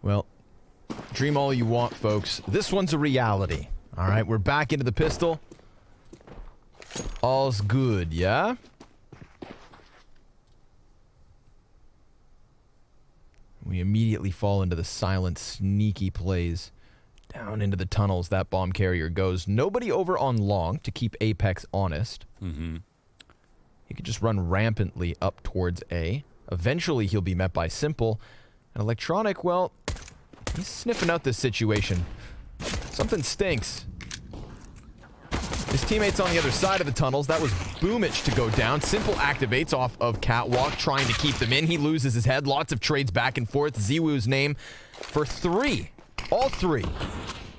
Well, dream all you want, folks. This one's a reality. All right, we're back into the pistol. All's good, yeah? We immediately fall into the silent, sneaky plays. Down into the tunnels that bomb carrier goes. Nobody over on long to keep Apex honest. He could just run rampantly up towards A. Eventually, he'll be met by Simple. And Electronic, well, he's sniffing out this situation. Something stinks. His teammates on the other side of the tunnels. That was Boomich to go down. Simple activates off of Catwalk, trying to keep them in. He loses his head. Lots of trades back and forth. zywoo's name for three. All three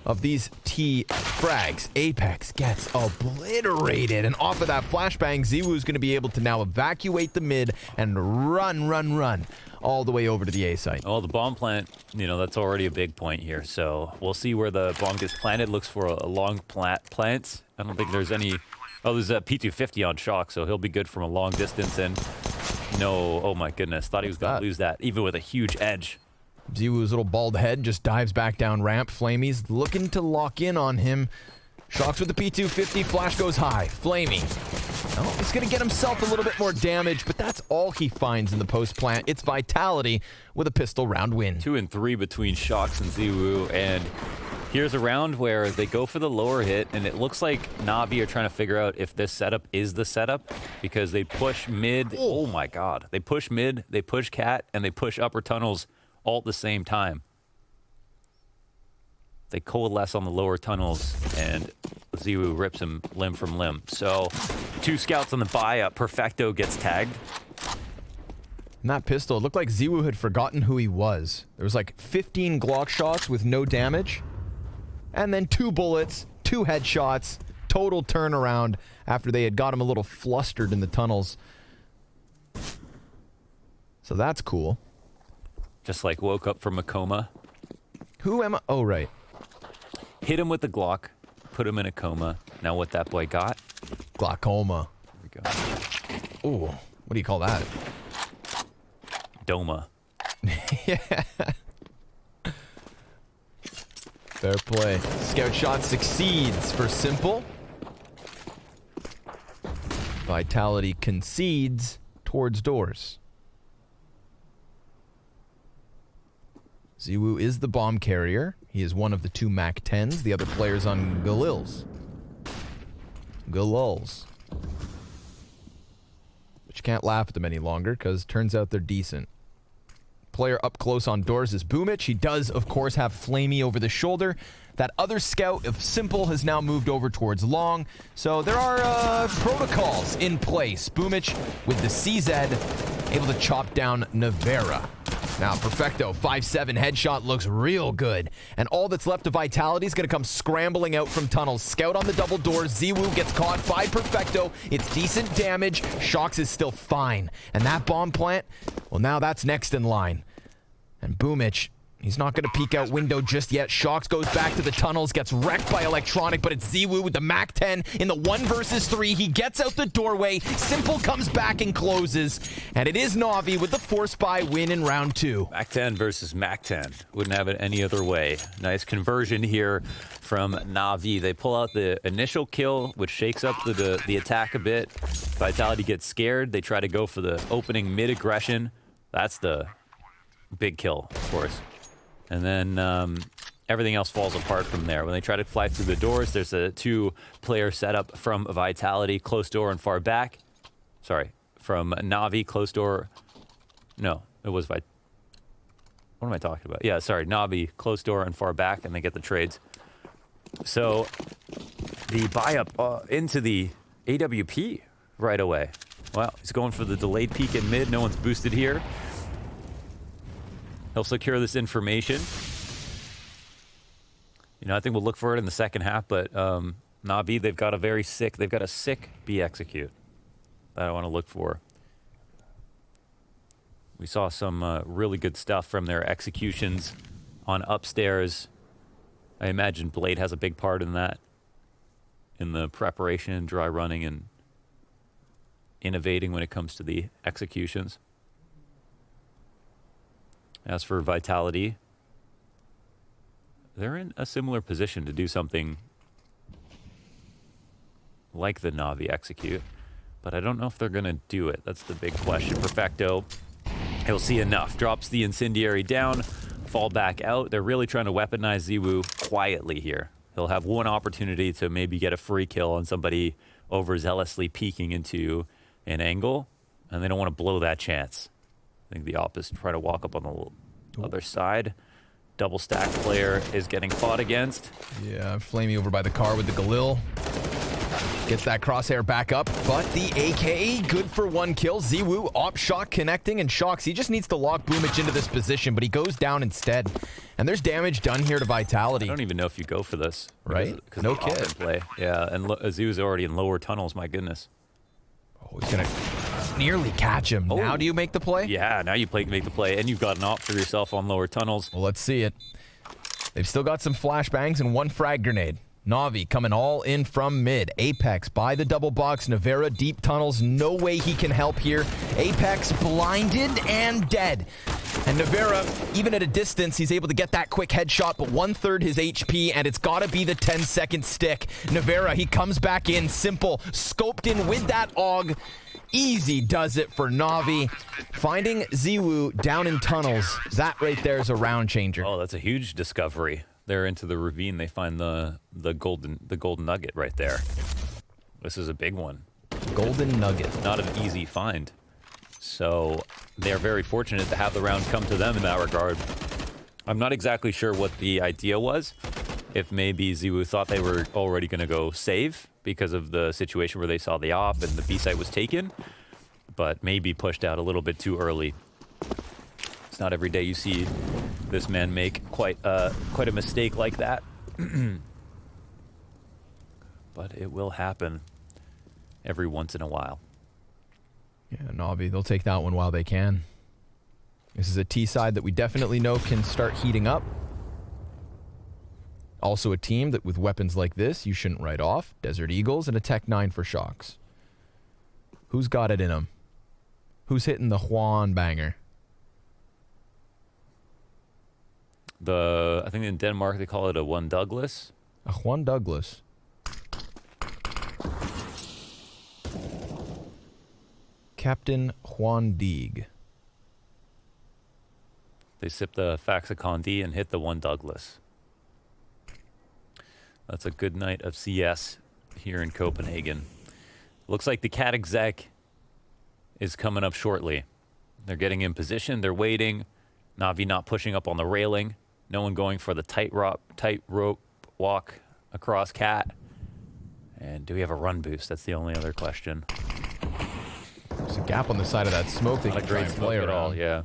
of these T frags. Apex gets obliterated. And off of that flashbang, zywoo's going to be able to now evacuate the mid and run all the way over to the A site. Oh, the bomb plant, you know, that's already a big point here. So we'll see where the bomb gets planted. Looks for a long plant. I don't think there's any... Oh, there's a P250 on Shock, so he'll be good from a long distance. And no, oh my goodness, thought he was going to lose that, even with a huge edge. zywoo's little bald head just dives back down ramp. Flamey's looking to lock in on him. Shocks with the P250, flash goes high. Flamey. Oh, he's going to get himself a little bit more damage, but that's all he finds in the post plant. It's Vitality with a pistol round win. 2 and 3 between Shocks and zywoo, and here's a round where they go for the lower hit, and it looks like NaVi are trying to figure out if this setup is the setup, because they push mid. Oh my god. They push mid, they push cat, and they push upper tunnels all at the same time. They coalesce on the lower tunnels, and zywoo rips him limb from limb. So, 2 scouts on the buy-up. Perfecto gets tagged. And that pistol, it looked like zywoo had forgotten who he was. There was like 15 Glock shots with no damage. And then 2 bullets, 2 headshots, total turnaround after they had got him a little flustered in the tunnels. So that's cool. Just like woke up from a coma. Who am I? Oh, right. Hit him with the Glock, put him in a coma. Now what that boy got? Glaucoma. There we go. Ooh, what do you call that? Doma. Yeah. Fair play. Scout shot succeeds for Simple. Vitality concedes towards doors. zywoo is the bomb carrier. He is one of the 2 MAC-10s. The other player's on Galils. But you can't laugh at them any longer, because turns out they're decent. Player up close on doors is Boomich. He does, of course, have Flamey over the shoulder. That other scout of Simple has now moved over towards long. So there are protocols in place. Boomich with the CZ able to chop down Navera. Now, Perfecto, 5-7 headshot looks real good. And all that's left of Vitality is going to come scrambling out from tunnels. Scout on the double doors. zywoo gets caught by Perfecto. It's decent damage. Shocks is still fine. And that bomb plant, well, now that's next in line. And Boomich, he's not going to peek out window just yet. Shocks goes back to the tunnels, gets wrecked by Electronic, but it's zywoo with the MAC-10 in the 1 versus 3. He gets out the doorway. Simple comes back and closes. And it is NaVi with the force buy win in round 2. MAC-10 versus MAC-10. Wouldn't have it any other way. Nice conversion here from NaVi. They pull out the initial kill, which shakes up the attack a bit. Vitality gets scared. They try to go for the opening mid-aggression. That's the big kill, of course. And then everything else falls apart from there. When they try to fly through the doors, there's a 2-player setup from Vitality, close door and far back. Sorry, from NaVi, close door. No, it was What am I talking about? Yeah, sorry, NaVi, close door and far back, and they get the trades. So the buy-up into the AWP right away. Wow, he's going for the delayed peek in mid. No one's boosted here. He'll secure this information. You know, I think we'll look for it in the second half, but NaVi, they've got a sick B execute that I want to look for. We saw some really good stuff from their executions on upstairs. I imagine Blade has a big part in that, in the preparation, dry running, and innovating when it comes to the executions. As for Vitality, they're in a similar position to do something like the NaVi execute, but I don't know if they're going to do it. That's the big question. Perfecto, he'll see enough. Drops the incendiary down, fall back out. They're really trying to weaponize zywoo quietly here. He'll have one opportunity to maybe get a free kill on somebody overzealously peeking into an angle, and they don't want to blow that chance. I think the op is try to walk up on the other side. Double stack player is getting fought against. Yeah, Flamey over by the car with the Galil. Gets that crosshair back up, but the AK good for 1 kill. zywoo op shock connecting and shocks. He just needs to lock Boomich into this position, but he goes down instead. And there's damage done here to Vitality. I don't even know if you go for this. Right? Because No of the kid. play. Yeah, and zywoo's already in lower tunnels, my goodness. Oh, he's gonna nearly catch him. Oh. Now do you make the play? Yeah, now you make the play, and you've got an op for yourself on lower tunnels. Well, let's see it. They've still got some flashbangs and 1 frag grenade. NaVi coming all in from mid. Apex by the double box. Navera deep tunnels. No way he can help here. Apex blinded and dead. And Navera, even at a distance, he's able to get that quick headshot, but 1/3 his HP, and it's got to be the 10-second stick. Navera, he comes back in. Simple. Scoped in with that AUG. Easy does it for NaVi. Finding zywoo down in tunnels. That right there is a round changer. Oh, that's a huge discovery. They're into the ravine. They find the golden nugget right there. This is a big one. Golden nugget. Not an easy find. So they're very fortunate to have the round come to them in that regard. I'm not exactly sure what the idea was. If maybe zywoo thought they were already going to go save because of the situation where they saw the op and the B site was taken, but maybe pushed out a little bit too early. It's not every day you see this man make quite a mistake like that. But it will happen every once in a while. Yeah, NaVi, they'll take that one while they can. This is a T side that we definitely know can start heating up. Also a team that with weapons like this, you shouldn't write off. Desert Eagles and a Tech 9 for shocks. Who's got it in them? Who's hitting the Juan banger? I think in Denmark they call it a one Douglas. A Juan Douglas. Captain Juan Deeg. They sip the Faxacondi and hit the one Douglas. That's a good night of CS here in Copenhagen. Looks like the cat exec is coming up shortly. They're getting in position. They're waiting. NaVi not pushing up on the railing. No one going for the tight rope walk across cat. And do we have a run boost? That's the only other question. There's a gap on the side of that smoke. They Not can a try great and smoke play at around. all, yeah.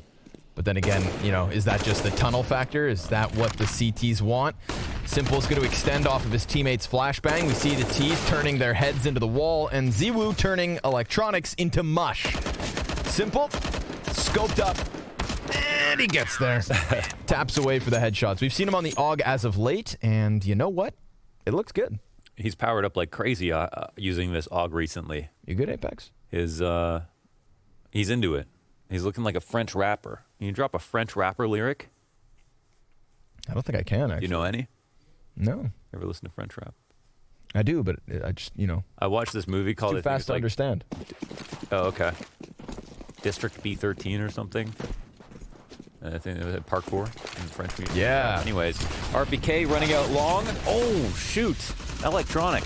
But then again, you know, is that just the tunnel factor? Is that what the CTs want? Simple's going to extend off of his teammates' flashbang. We see the T's turning their heads into the wall, and zywoo turning electronics into mush. Simple, scoped up, and he gets there. Taps away for the headshots. We've seen him on the AUG as of late, and you know what? It looks good. He's powered up like crazy using this AUG recently. You good, Apex? He's into it. He's looking like a French rapper. Can you drop a French rapper lyric? I don't think I can, actually. Do you know any? No. Ever listen to French rap? I do, but I just, you know. I watched this movie called... Too fast to understand. Oh, okay. District B13 or something. I think it was parkour in French music. Yeah. Anyways, RPK running out long. Oh, shoot. Electronic.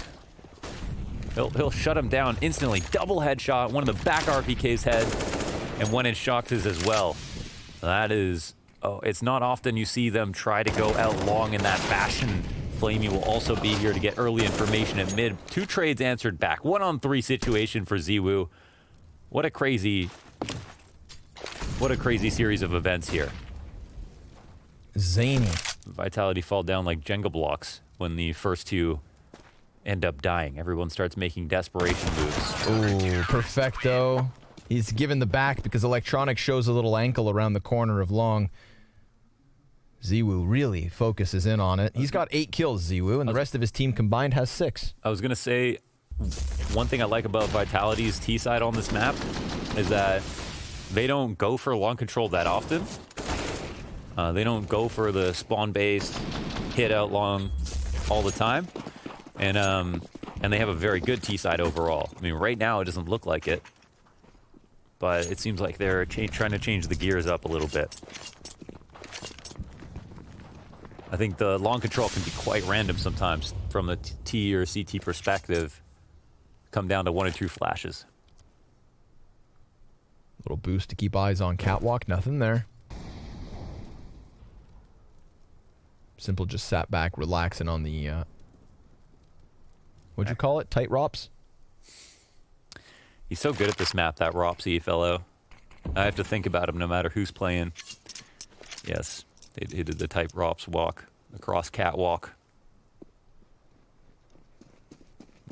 He'll shut him down instantly. Double headshot. One of the back RPK's head. And one in Shocks' as well. That is... Oh, it's not often you see them try to go out long in that fashion. Flamey will also be here to get early information at mid. 2 trades answered back. 1-on-3 situation for zywoo. What a crazy series of events here. Zany. Vitality fall down like Jenga blocks when the first 2 end up dying. Everyone starts making desperation moves. Ooh, perfecto. He's given the back because Electronic shows a little ankle around the corner of long. zywoo really focuses in on it. He's got 8 kills, zywoo, and the rest of his team combined has 6. I was going to say, one thing I like about Vitality's T side on this map is that they don't go for long control that often. They don't go for the spawn-based hit out long all the time, and they have a very good T side overall. I mean, right now it doesn't look like it, but it seems like they're trying to change the gears up a little bit. I think the long control can be quite random sometimes from the T or CT perspective. Come down to 1 or 2 flashes. Little boost to keep eyes on catwalk. Nothing there. Simple just sat back, relaxing on the, what'd you call it? Tight ROPS? He's so good at this map, that Ropsy fellow. I have to think about him no matter who's playing. Yes, he did the tight ROPS walk across catwalk.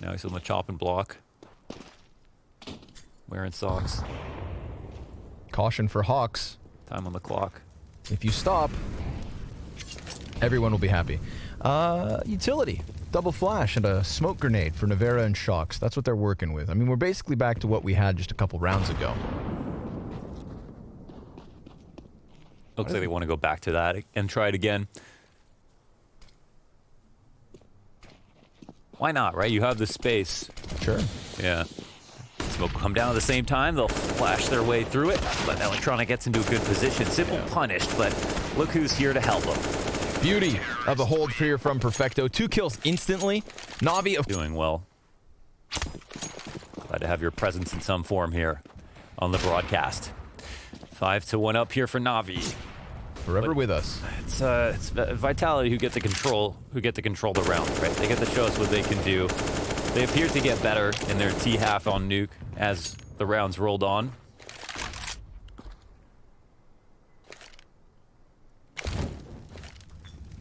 Now he's on the chopping block. Wearing socks. Caution for Hawks. Time on the clock. If you stop, everyone will be happy. Utility. Double flash and a smoke grenade for Navera and Shocks. That's what they're working with. I mean, we're basically back to what we had just a couple rounds ago. Looks like they want to go back to that and try it again. Why not, right? You have the space. Sure. Yeah. Smoke will come down at the same time. They'll flash their way through it, but Electronic gets into a good position. Simple punished, but look who's here to help him. Beauty of the hold here from Perfecto. 2 kills instantly. NaVi doing well. Glad to have your presence in some form here on the broadcast. 5-1 up here for NaVi. Forever with us. It's vitaltiy who get to control the round, right? They get to show us what they can do. They appear to get better in their T half on nuke as the rounds rolled on.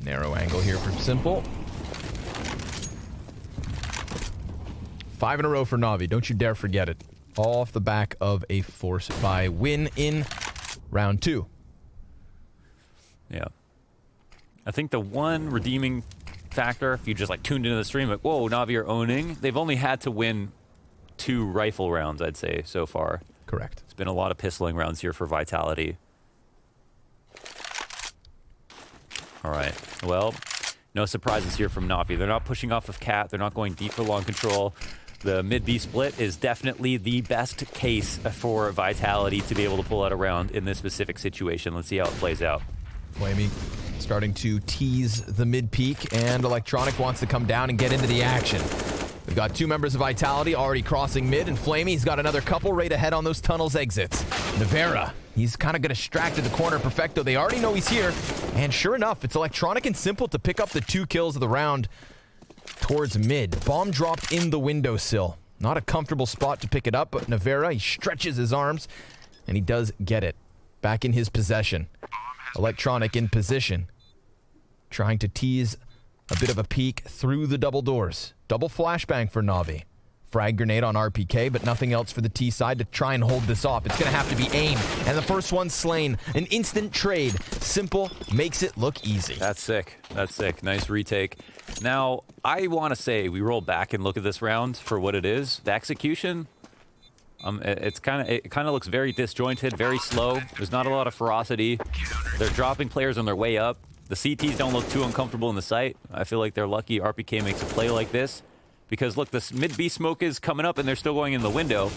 Narrow angle here for Simple. 5 in a row for NaVi. Don't you dare forget it. All off the back of a force buy win in round 2. Yeah. I think the one redeeming factor, if you just like tuned into the stream, like, whoa, NaVi are owning. They've only had to win 2 rifle rounds, I'd say, so far. Correct. It's been a lot of pistoling rounds here for vitaltiy. All right. Well, no surprises here from NaVi. They're not pushing off of Cat. They're not going deep for long control. The mid-B split is definitely the best case for vitaltiy to be able to pull out a round in this specific situation. Let's see how it plays out. Flamey starting to tease the mid-peak, and Electronic wants to come down and get into the action. We've got 2 members of vitaltiy already crossing mid, and Flamey's got another couple right ahead on those tunnels exits. Navera, he's kind of going to distract at the corner. Perfecto, they already know he's here, and sure enough, it's Electronic and Simple to pick up the 2 kills of the round towards mid. Bomb dropped in the windowsill. Not a comfortable spot to pick it up, but Navera, he stretches his arms, and he does get it. Back in his possession. Electronic in position, trying to tease a bit of a peek through the double doors. Double flashbang for NaVi. Frag grenade on RPK, but nothing else for the T side to try and hold this off. It's going to have to be aim, and the first one's slain. An instant trade. Simple makes it look easy. That's sick. That's sick. Nice retake. Now, I want to say we roll back and look at this round for what it is. The execution... it kind of looks very disjointed, very slow. There's not a lot of ferocity. They're dropping players on their way up. The CTs don't look too uncomfortable in the sight. I feel like they're lucky RPK makes a play like this. Because look, this mid-B smoke is coming up and they're still going in the window.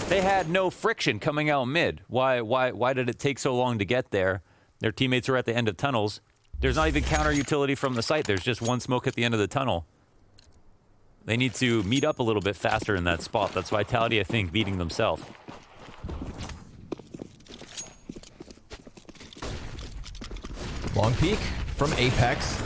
They had no friction coming out mid. Why did it take so long to get there? Their teammates are at the end of tunnels. There's not even counter utility from the site. There's just one smoke at the end of the tunnel. They need to meet up a little bit faster in that spot. That's vitaltiy, I think, beating themselves. Long peek from Apex.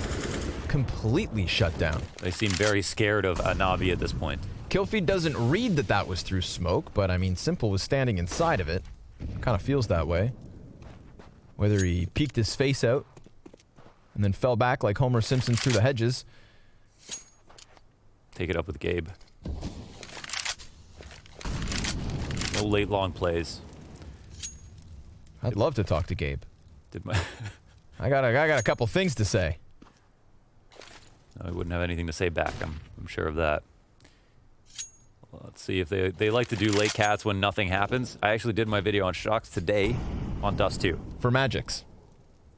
Completely shut down. They seem very scared of NaVi at this point. Killfeed doesn't read that that was through smoke, but I mean, Simple was standing inside of it. Kind of feels that way. Whether he peeked his face out and then fell back like Homer Simpson through the hedges. Take it up with Gabe. No late long plays. I'd love to talk to Gabe. Did my I got a couple things to say. I wouldn't have anything to say back. I'm sure of that. Well, let's see if they like to do late cats when nothing happens. I actually did my video on Shocks today on DUST2. For Magics.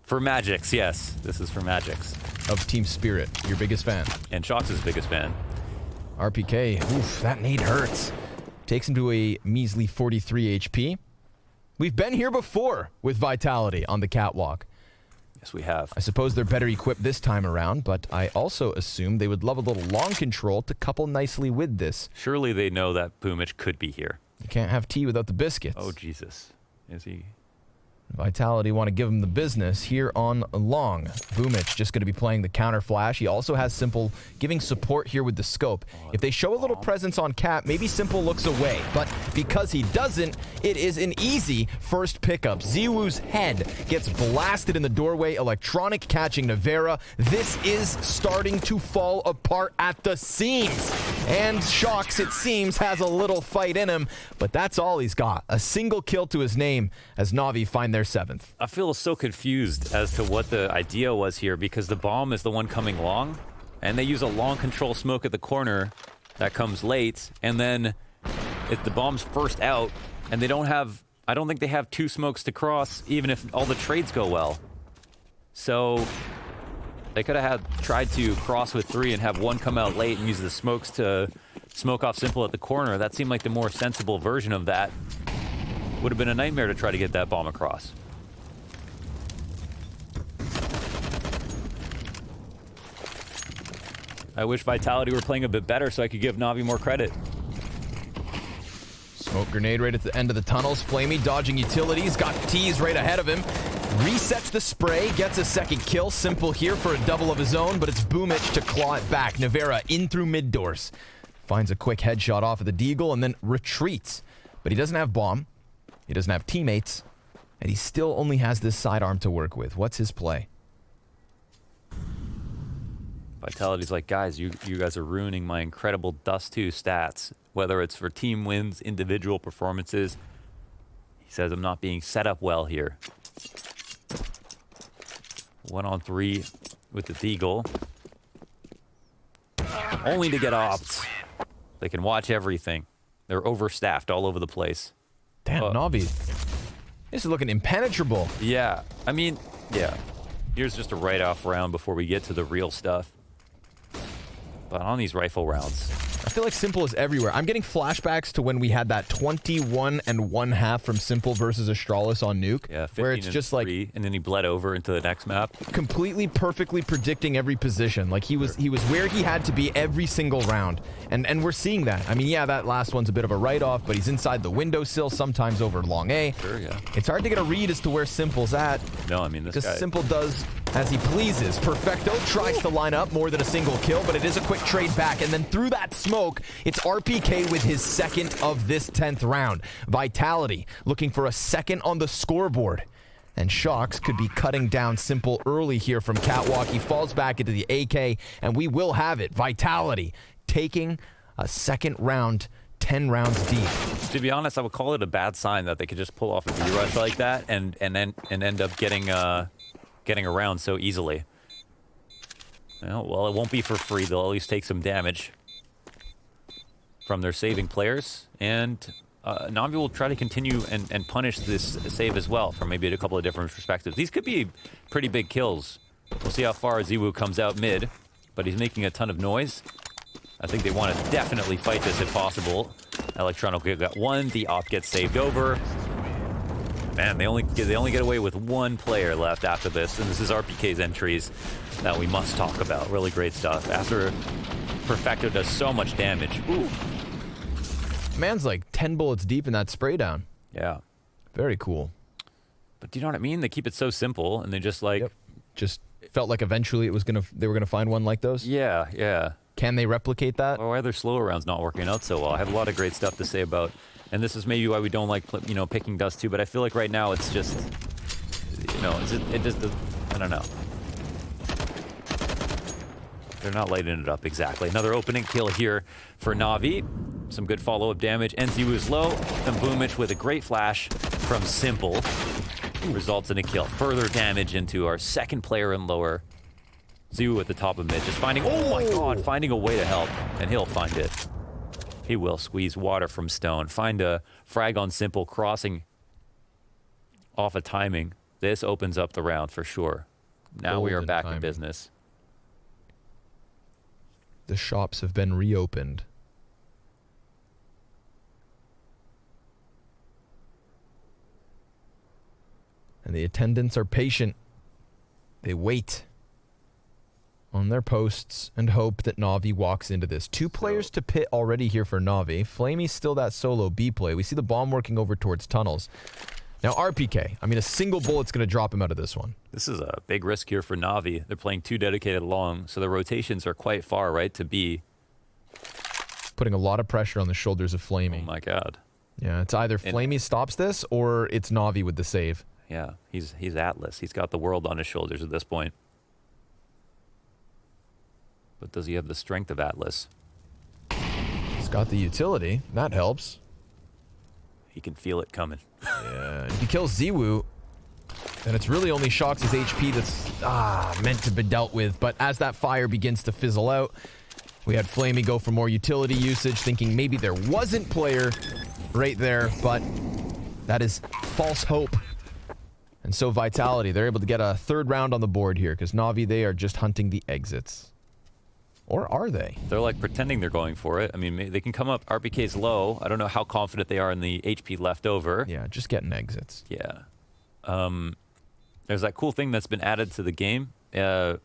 For Magix, yes. This is for Magix. Of Team Spirit, your biggest fan. And Shox' biggest fan. RPK, oof, that nade hurts. Takes him to a measly 43 HP. We've been here before with Vitality on the catwalk. Yes, we have. I suppose they're better equipped this time around, but I also assume they would love a little long control to couple nicely with this. Surely they know that Boomich could be here. You can't have tea without the biscuits. Oh, Jesus. Is he? Vitality want to give him the business here on long. Boomich just going to be playing the counter flash. He also has Simple giving support here with the scope. If they show a little presence on cap, maybe Simple looks away. But because he doesn't, it is an easy first pickup. zywoo's head gets blasted in the doorway. Electronic catching Navera. This is starting to fall apart at the seams. And Shox, it seems, has a little fight in him. But that's all he's got. A single kill to his name as NaVi find their 7th. I feel so confused as to what the idea was here because the bomb is the one coming long, and they use a long control smoke at the corner that comes late, and then if the bomb's first out, and they don't have, I don't think they have 2 smokes to cross, even if all the trades go well. So they could have tried to cross with 3 and have 1 come out late and use the smokes to smoke off Simple at the corner. That seemed like the more sensible version of that. Would have been a nightmare to try to get that bomb across. I wish Vitality were playing a bit better so I could give Navi more credit. Smoke grenade right at the end of the tunnels. Flamey dodging utilities. Got T's right ahead of him. Resets the spray. Gets a second kill. Simple here for a double of his own, but it's Boomich to claw it back. Navera in through mid doors. Finds a quick headshot off of the deagle and then retreats. But he doesn't have bomb. He doesn't have teammates, and he still only has this sidearm to work with. What's his play? Vitality's like, guys, you guys are ruining my incredible DUST2 stats, whether it's for team wins, individual performances. He says I'm not being set up well here. 1-on-3 with the deagle. Only to get opt. They can watch everything. They're overstaffed all over the place. Damn, NaVi. This is looking impenetrable. Yeah, I mean, yeah. Here's just a write-off round before we get to the real stuff. But on these rifle rounds, I feel like Simple is everywhere. I'm getting flashbacks to when we had that 21 1/2 from Simple versus Astralis on Nuke. yeah, 15 where it's just like and then he bled over into the next map. completely perfectly predicting every position. Like he was where he had to be every single round. And we're seeing that. I mean, yeah, that last one's a bit of a write-off, but he's inside the windowsill, sometimes over long A. Sure, yeah. It's hard to get a read as to where Simple's at. No, I mean, this Because guy... Simple does as he pleases. Perfecto tries to line up more than a single kill, but it is a quick trade back. And then through that smoke, it's RPK with his 2nd of this 10th round. Vitality looking for a 2nd on the scoreboard. And Shox could be cutting down Simple early here from catwalk. He falls back into the AK, and we will have it. Vitality taking a 2nd round, 10 rounds deep. To be honest, I would call it a bad sign that they could just pull off a B-rush like that and end up getting around so easily. Well, it won't be for free. They'll at least take some damage from their saving players. And NaVi will try to continue and punish this save as well from maybe a couple of different perspectives. These could be pretty big kills. We'll see how far zywoo comes out mid, but he's making a ton of noise. I think they want to definitely fight this if possible. Electronic got 1. The op gets saved over. Man, they only get away with 1 player left after this, and this is RPK's entries that we must talk about. Really great stuff. After Perfecto does so much damage. Oof. Man's like 10 bullets deep in that spray down. Yeah. Very cool. But do you know what I mean? They keep it so simple, and they just like... Yep. Just felt like eventually they were gonna find one like those. Yeah, yeah. Can they replicate that? Or why are their slower rounds not working out so well? I have a lot of great stuff to say about, and this is maybe why we don't like, picking DUST2, but I feel like right now it's just, it just, I don't know. They're not lighting it up exactly. Another opening kill here for NaVi. Some good follow-up damage. NZU is low, then Boomich with a great flash from Simple. Results in a kill. Further damage into our 2nd player and lower. zywoo at the top of mid, just finding, oh my god, finding a way to help. And he'll find it. He will squeeze water from stone. Find a frag on Simple, crossing off a timing. This opens up the round for sure. Now we are Golden back timing. in business. The shops have been reopened. And the attendants are patient. They wait on their posts and hope that NaVi walks into this. 2 players to pit already here for NaVi. Flamey's still that solo B play. We see the bomb working over towards tunnels. Now RPK, I mean, a single bullet's going to drop him out of this one. This is a big risk here for NaVi. They're playing 2 dedicated long, so the rotations are quite far, right, to B. Putting a lot of pressure on the shoulders of Flamey. Oh my god. Yeah, it's either Flamey stops this or it's NaVi with the save. Yeah, he's Atlas. He's got the world on his shoulders at this point. But does he have the strength of Atlas? He's got the utility. That helps. He can feel it coming. Yeah, if he kills zywoo, then it's really only Shox' HP that's meant to be dealt with. But as that fire begins to fizzle out, we had Flamey go for more utility usage, thinking maybe there wasn't player right there, but that is false hope. And so vitality, they're able to get a 3rd round on the board here, because NaVi, they are just hunting the exits. Or are they? They're like pretending they're going for it. I mean, they can come up. RPK's low. I don't know how confident they are in the HP left over. Yeah, just getting exits. Yeah. There's that cool thing that's been added to the game to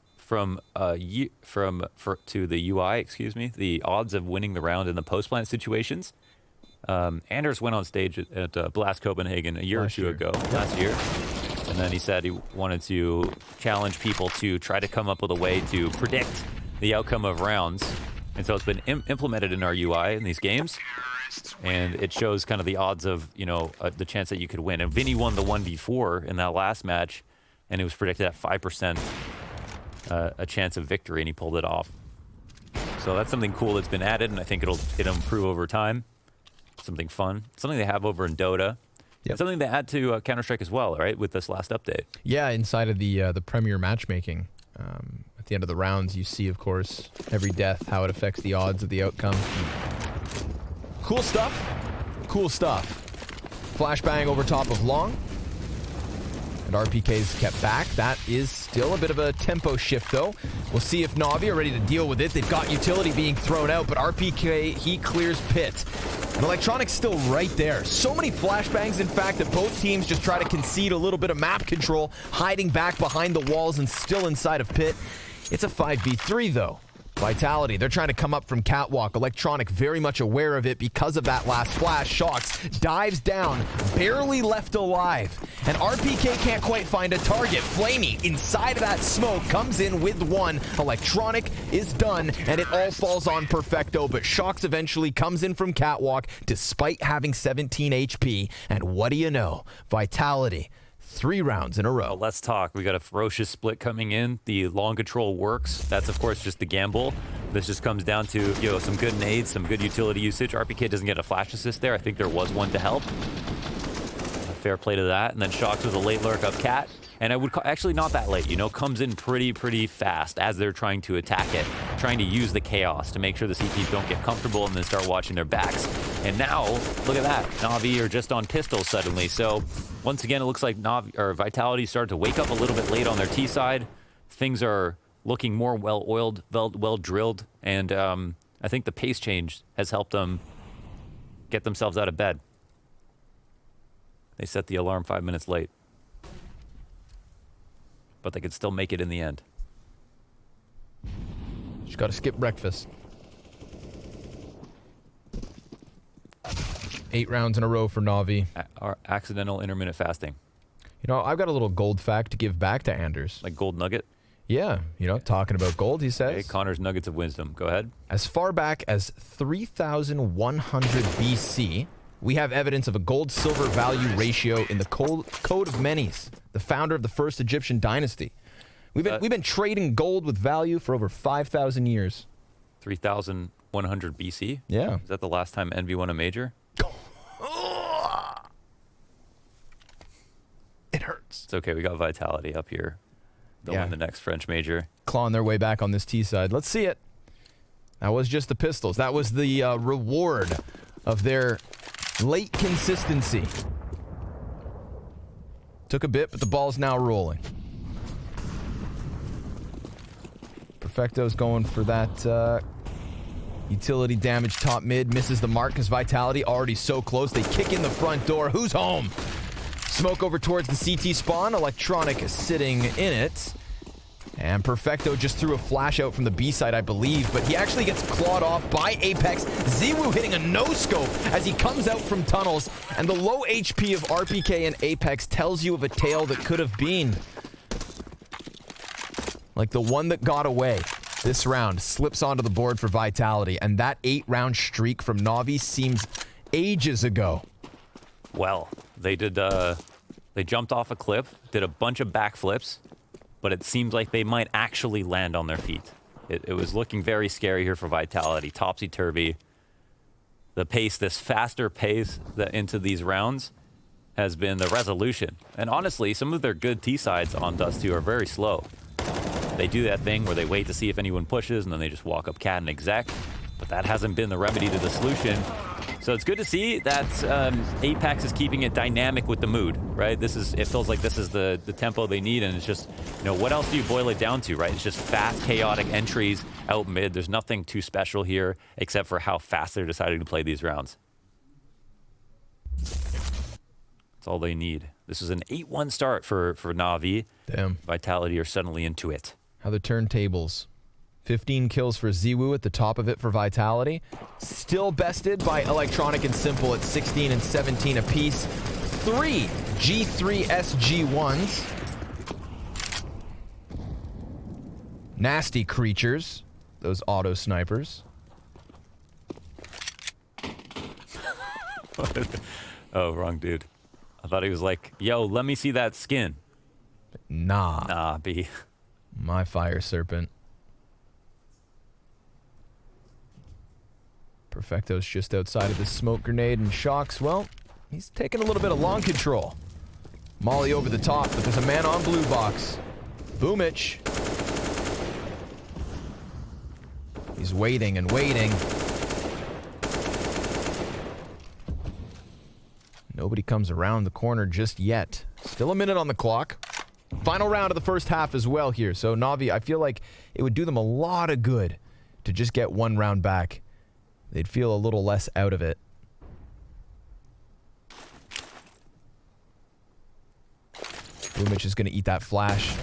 the UI, excuse me, the odds of winning the round in the post-plant situations. Anders went on stage at Blast Copenhagen a year or two ago, last year. And then he said he wanted to challenge people to try to come up with a way to predict the outcome of rounds. And so it's been implemented in our UI in these games. And it shows kind of the odds of, you know, the chance that you could win. And Vinny won the 1v4 in that last match, and it was predicted at 5% a chance of victory, and he pulled it off. So that's something cool that's been added, and I think it'll improve over time. Something fun. Something they have over in Dota. Yep. Something they add to Counter-Strike as well, right, with this last update. Yeah, inside of the Premier matchmaking. At the end of the rounds, you see, of course, every death, how it affects the odds of the outcome. Cool stuff. Cool stuff. Flashbang over top of long. And RPK's kept back. That is still a bit of a tempo shift, though. We'll see if NaVi are ready to deal with it. They've got utility being thrown out, but RPK, he clears pit. And Electronic's still right there. So many flashbangs, in fact, that both teams just try to concede a little bit of map control, hiding back behind the walls and still inside of pit. It's a 5v3, though. Vitality, they're trying to come up from catwalk. Electronic very much aware of it because of that last flash. Shox dives down, barely left alive. And RPK can't quite find a target. Flamey, inside of that smoke, comes in with 1. Electronic is done, and it all falls on Perfecto. But Shox eventually comes in from catwalk, despite having 17 HP. And what do you know? Vitality, 3 rounds in a row. Well, let's talk. We got a ferocious split coming in. The long control works. That's, of course, just the gamble. This just comes down to, you know, some good nades, some good utility usage. RPK doesn't get a flash assist there. I think there was one to help. Fair play to that. And then Shox with a late lurk up cat. And I would actually not that late, you know, comes in pretty fast as they're trying to attack it, trying to use the chaos to make sure the CTs don't get comfortable and then start watching their backs. And now, look at that. NaVi are just on pistols suddenly. So once again, it looks like NaVi or Vitality started to wake up a little bit late on their T side. Things are looking more well-oiled, well-drilled, and I think the pace change has helped them get themselves out of bed. They set the alarm 5 minutes late, but they could still make it in the end. Just got to skip breakfast. 8 rounds in a row for NaVi. Our accidental intermittent fasting. You know, I've got a little gold fact to give back to Anders. Like gold nugget? Yeah, you know, talking about gold, he says. Hey, Connor's nuggets of wisdom. Go ahead. As far back as 3100 BC, we have evidence of a gold-silver value ratio in the Code of Menes, the founder of the first Egyptian dynasty. We've been trading gold with value for over 5,000 years. 3,100 BC? Yeah. Is that the last time Envy won a major? It hurts. It's okay. We got Vitality up here. They'll win the next French major. Clawing their way back on this T side. Let's see it. That was just the pistols. That was the reward of their late consistency. Took a bit, but the ball's now rolling. Perfecto's going for that utility damage top mid. Misses the mark because Vitality already so close. They kick in the front door. Who's home? Smoke over towards the CT spawn. Electronic sitting in it. And Perfecto just threw a flash out from the B side, I believe, but he actually gets clawed off by Apex. Zywoo hitting a no-scope as he comes out from tunnels, and the low HP of RPK and Apex tells you of a tale that could have been. Like the one that got away this round slips onto the board for Vitality, and that 8-round streak from NaVi seems ages ago. Well, they did, they jumped off a cliff, did a bunch of backflips, but it seemed like they might actually land on their feet. It was looking very scary here for Vitality. Topsy-turvy. The pace, this faster pace that into these rounds has been the resolution. And honestly, some of their good T-sides on DUST2 are very slow. They do that thing where they wait to see if anyone pushes, and then they just walk up cat and exec. But that hasn't been the remedy to the solution. So it's good to see that Apex is keeping it dynamic with the mood, right? It feels like this is the tempo they need, and it's just, you know, what else do you boil it down to, right? It's just fast, chaotic entries out mid. There's nothing too special here, except for how fast they're deciding to play these rounds. That's all they need. This is an 8-1 start for NaVi. Damn. Vitality are suddenly into it. How the turntables. 15 kills for Zywoo at the top of it for Vitality. Still bested by Electronic and Simple at 16 and 17 apiece. 3 G3 SG1s. Nasty creatures, those auto snipers. Oh, wrong dude. I thought he was like, yo, let me see that skin. Nah. Nah, B. My fire serpent. Perfecto's just outside of the smoke grenade, and Shocks, well, he's taking a little bit of long control. Molly over the top, but there's a man on blue box. Boomich. He's waiting and waiting. Nobody comes around the corner just yet. Still a minute on the clock. Final round of the first half as well here. So NaVi, I feel like it would do them a lot of good to just get one round back. They'd feel a little less out of it. Boomich is going to eat that flash.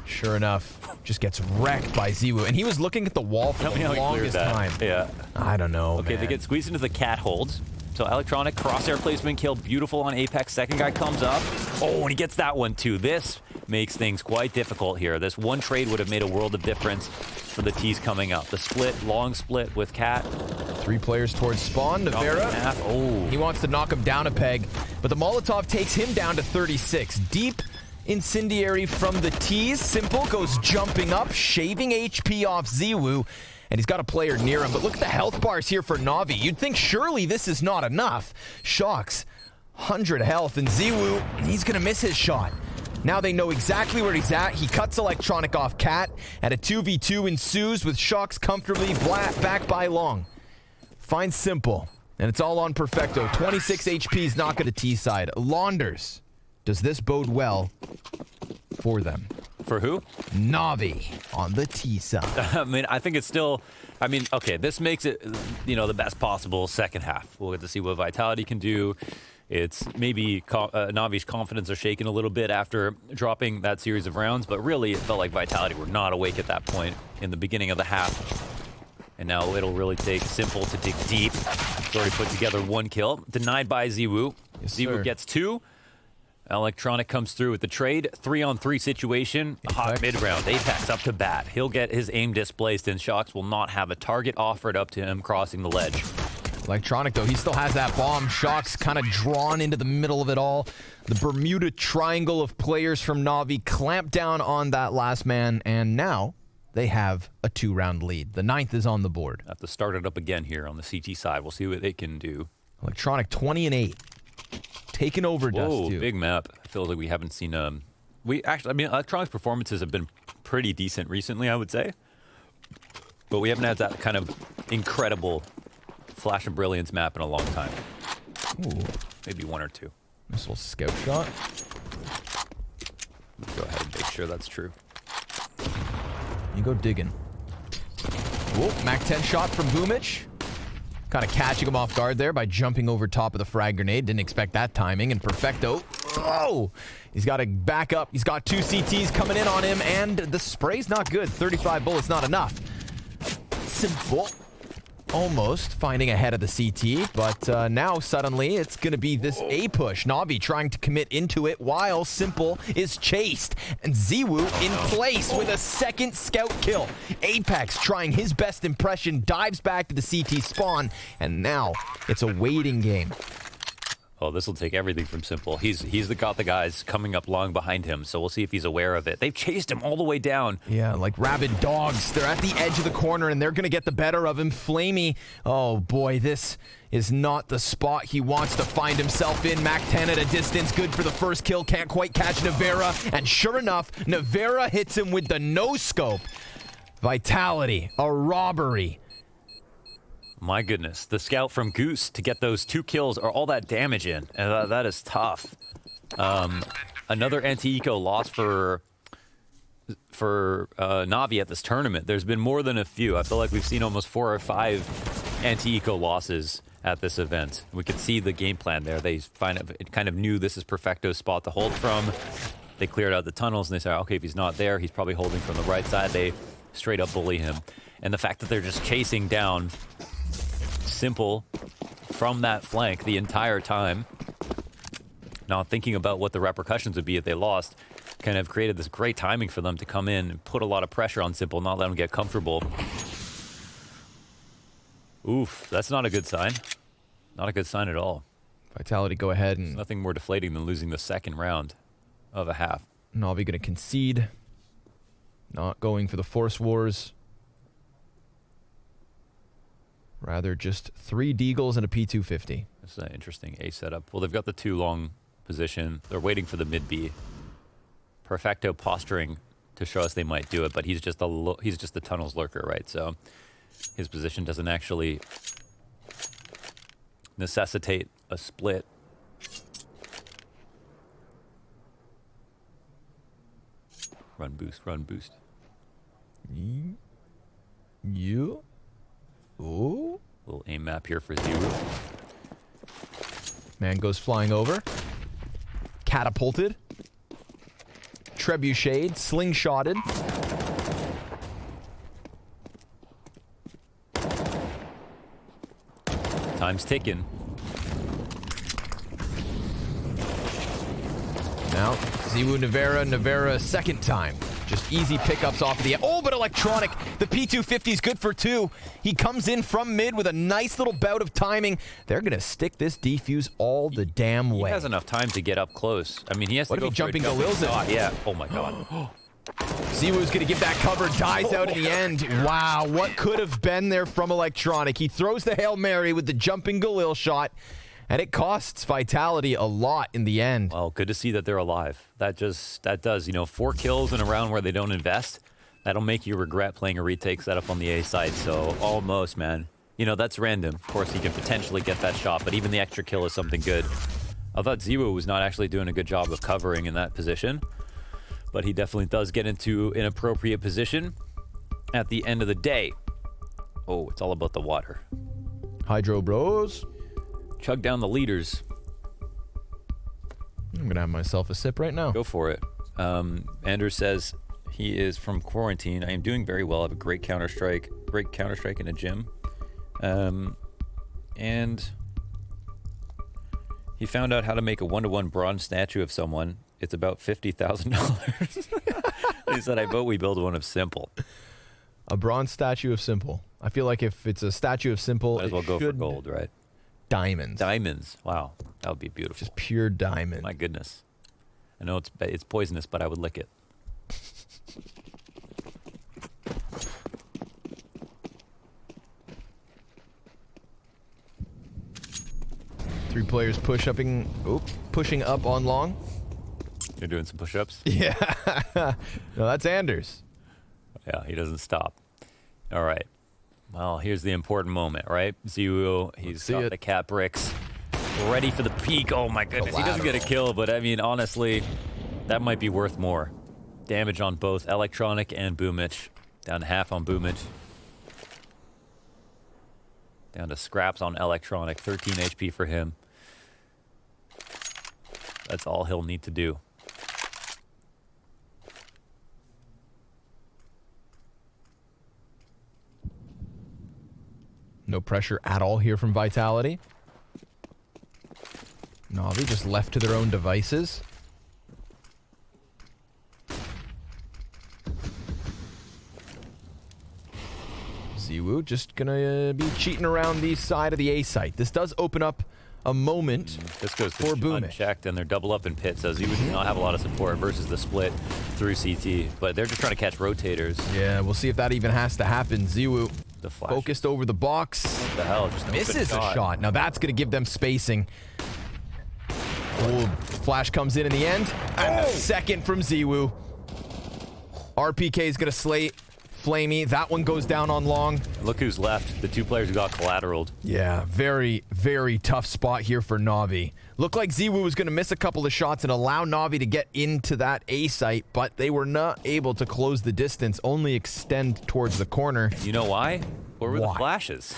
Sure enough, just gets wrecked by Zywoo. And he was looking at the wall for the longest time. Yeah. I don't know, Okay, man. they get squeezed into the cat holds. So Electronic crosshair placement kill, beautiful on Apex. Second guy comes up. Oh, and he gets that one too. This makes things quite difficult here. This one trade would have made a world of difference for the T's coming up. The split, long split with Cat. 3 players towards spawn. Navera. Oh. He wants to knock him down a peg, but the Molotov takes him down to 36. Deep incendiary from the T's. Simple goes jumping up, shaving HP off Zywoo. And he's got a player near him, but look at the health bars here for NaVi. You'd think surely this is not enough. Shocks, 100 health, and Zywoo, he's gonna miss his shot. Now they know exactly where he's at. He cuts Electronic off Cat, and a 2v2 ensues with Shocks comfortably back by long. Finds Simple, and it's all on Perfecto. 26 HP's knock at a T side. Launders, does this bode well for them? For who? NaVi on the T side. I mean, I think it's still... I mean, okay, this makes it, you know, the best possible second half. We'll get to see what Vitality can do. It's maybe NaVi's confidence are shaken a little bit after dropping that series of rounds, but really it felt like Vitality were not awake at that point in the beginning of the half. And now it'll really take Simple to dig deep. He's already put together 1 kill. Denied by Zywoo. Yes, Zywoo sir. gets 2. Electronic comes through with the trade. 3-on-3 situation. A hot mid-round. Apex up to bat. He'll get his aim displaced, and Shocks will not have a target offered up to him crossing the ledge. Electronic, though, he still has that bomb. Shocks kind of drawn into the middle of it all. The Bermuda Triangle of players from NaVi clamp down on that last man, and now they have a 2-round lead. The 9th is on the board. Have to start it up again here on the CT side. We'll see what they can do. Electronic 20 and 8. Taking over DUST2. Big map. I feel like we haven't seen we actually, I mean, Electronic's performances have been pretty decent recently, I would say. But we haven't had that kind of incredible flash of brilliance map in a long time. Ooh. Maybe 1 or 2. Missile scout shot. Go ahead and make sure that's true. You go digging. Whoa, Mac 10 shot from Boomich. Kind of catching him off guard there by jumping over top of the frag grenade. Didn't expect that timing. And Perfecto. Oh! He's got to back up. He's got 2 CTs coming in on him. And the spray's not good. 35 bullets not enough. Simple. Almost finding ahead of the CT, but now suddenly it's going to be this A push. NaVi trying to commit into it while Simple is chased. And zywoo in place with a second scout kill. Apex trying his best impression, dives back to the CT spawn, and now it's a waiting game. Oh, this will take everything from Simple. He's got the guys coming up long behind him, so we'll see if he's aware of it. They've chased him all the way down. Yeah, like rabid dogs. They're at the edge of the corner, and they're going to get the better of him. Flamey, oh boy, this is not the spot he wants to find himself in. Mac 10 at a distance, good for the first kill. Can't quite catch Navera, and sure enough, Navera hits him with the no-scope. Vitality, a robbery. My goodness, the scout from Goose to get those 2 kills are all that damage in, and that is tough. Another anti-eco loss for NaVi at this tournament. There's been more than a few. I feel like we've seen almost 4 or 5 anti-eco losses at this event. We could see the game plan there. They kind of knew this is Perfecto's spot to hold from. They cleared out the tunnels, and they said, okay, if he's not there, he's probably holding from the right side. They straight up bully him. And the fact that they're just chasing down Simple from that flank the entire time, not thinking about what the repercussions would be if they lost, kind of created this great timing for them to come in and put a lot of pressure on Simple, not let him get comfortable. Oof, that's not a good sign. Not a good sign at all. Vitality go ahead and... Nothing more deflating than losing the second round of a half. NaVi going to concede. Not going for the Force Wars. Rather just 3 deagles and a P250. That's an interesting A setup. Well, they've got the 2 long position. They're waiting for the mid B. Perfecto posturing to show us they might do it, but he's just the tunnels lurker, right? So his position doesn't actually necessitate a split. Run boost, run boost. You? Ooh. Little aim map here for zywoo. Man goes flying over. Catapulted. Trebucheted. Slingshotted. Time's ticking. Now, zywoo Navera second time. Just easy pickups off of the... Oh, but electronic. The P250 is good for 2. He comes in from mid with a nice little bout of timing. They're going to stick this defuse all the damn way. He has enough time to get up close. I mean, he has to go for jumping a Galil's shot. Yeah. Oh, my God. zywoo's going to give that cover. Dies out in the end. Wow, what could have been there from electronic? He throws the Hail Mary with the jumping Galil shot. And it costs Vitality a lot in the end. Well, good to see that they're alive. That does, 4 kills in a round where they don't invest. That'll make you regret playing a retake setup on the A side. So almost, man. That's random. Of course, he can potentially get that shot, but even the extra kill is something good. I thought zywoo was not actually doing a good job of covering in that position, but he definitely does get into an appropriate position at the end of the day. Oh, it's all about the water. Hydro bros. Chug down the liters. I'm going to have myself a sip right now. Go for it. Andrew says he is from quarantine. I am doing very well. I have a great Counter-Strike in a gym. And he found out how to make a 1-to-1 bronze statue of someone. It's about $50,000. He said, I vote we build one of Simple. A bronze statue of Simple. I feel like if it's a statue of Simple, might as well go for gold, right? Diamonds. Diamonds. Wow. That would be beautiful. Just pure diamond. My goodness. I know it's poisonous, but I would lick it. Three players pushing up on long. You're doing some push-ups? Yeah. No, that's Anders. Yeah, he doesn't stop. All right. Well, here's the important moment, right? zywoo, he's got the cat bricks, ready for the peak. Oh my goodness, he doesn't get a kill, but I mean, honestly, That might be worth more. Damage on both electronic and boomich. Down to half on boomich. Down to scraps on electronic. 13 HP for him. That's all he'll need to do. No pressure at all here from Vitality. NaVi just left to their own devices. zywoo just gonna be cheating around the side of the A site. This does open up a moment this goes for boomich. Unchecked, and they're double up in pit, so zywoo does not have a lot of support versus the split through CT. But they're just trying to catch rotators. Yeah, we'll see if that even has to happen. zywoo The flash. focused over the box. What the hell? Just Misses a shot. Now that's gonna give them spacing. Oh, flash comes in the end. And a second from zywoo. RPK is gonna slay flamey. That one goes down on long. Look who's left. The two players who got collateraled. Yeah, very, very tough spot here for NaVi. Looked like zywoo was going to miss a couple of shots and allow NaVi to get into that A site, but they were not able to close the distance, only extend towards the corner. You know why? What were the Why? flashes?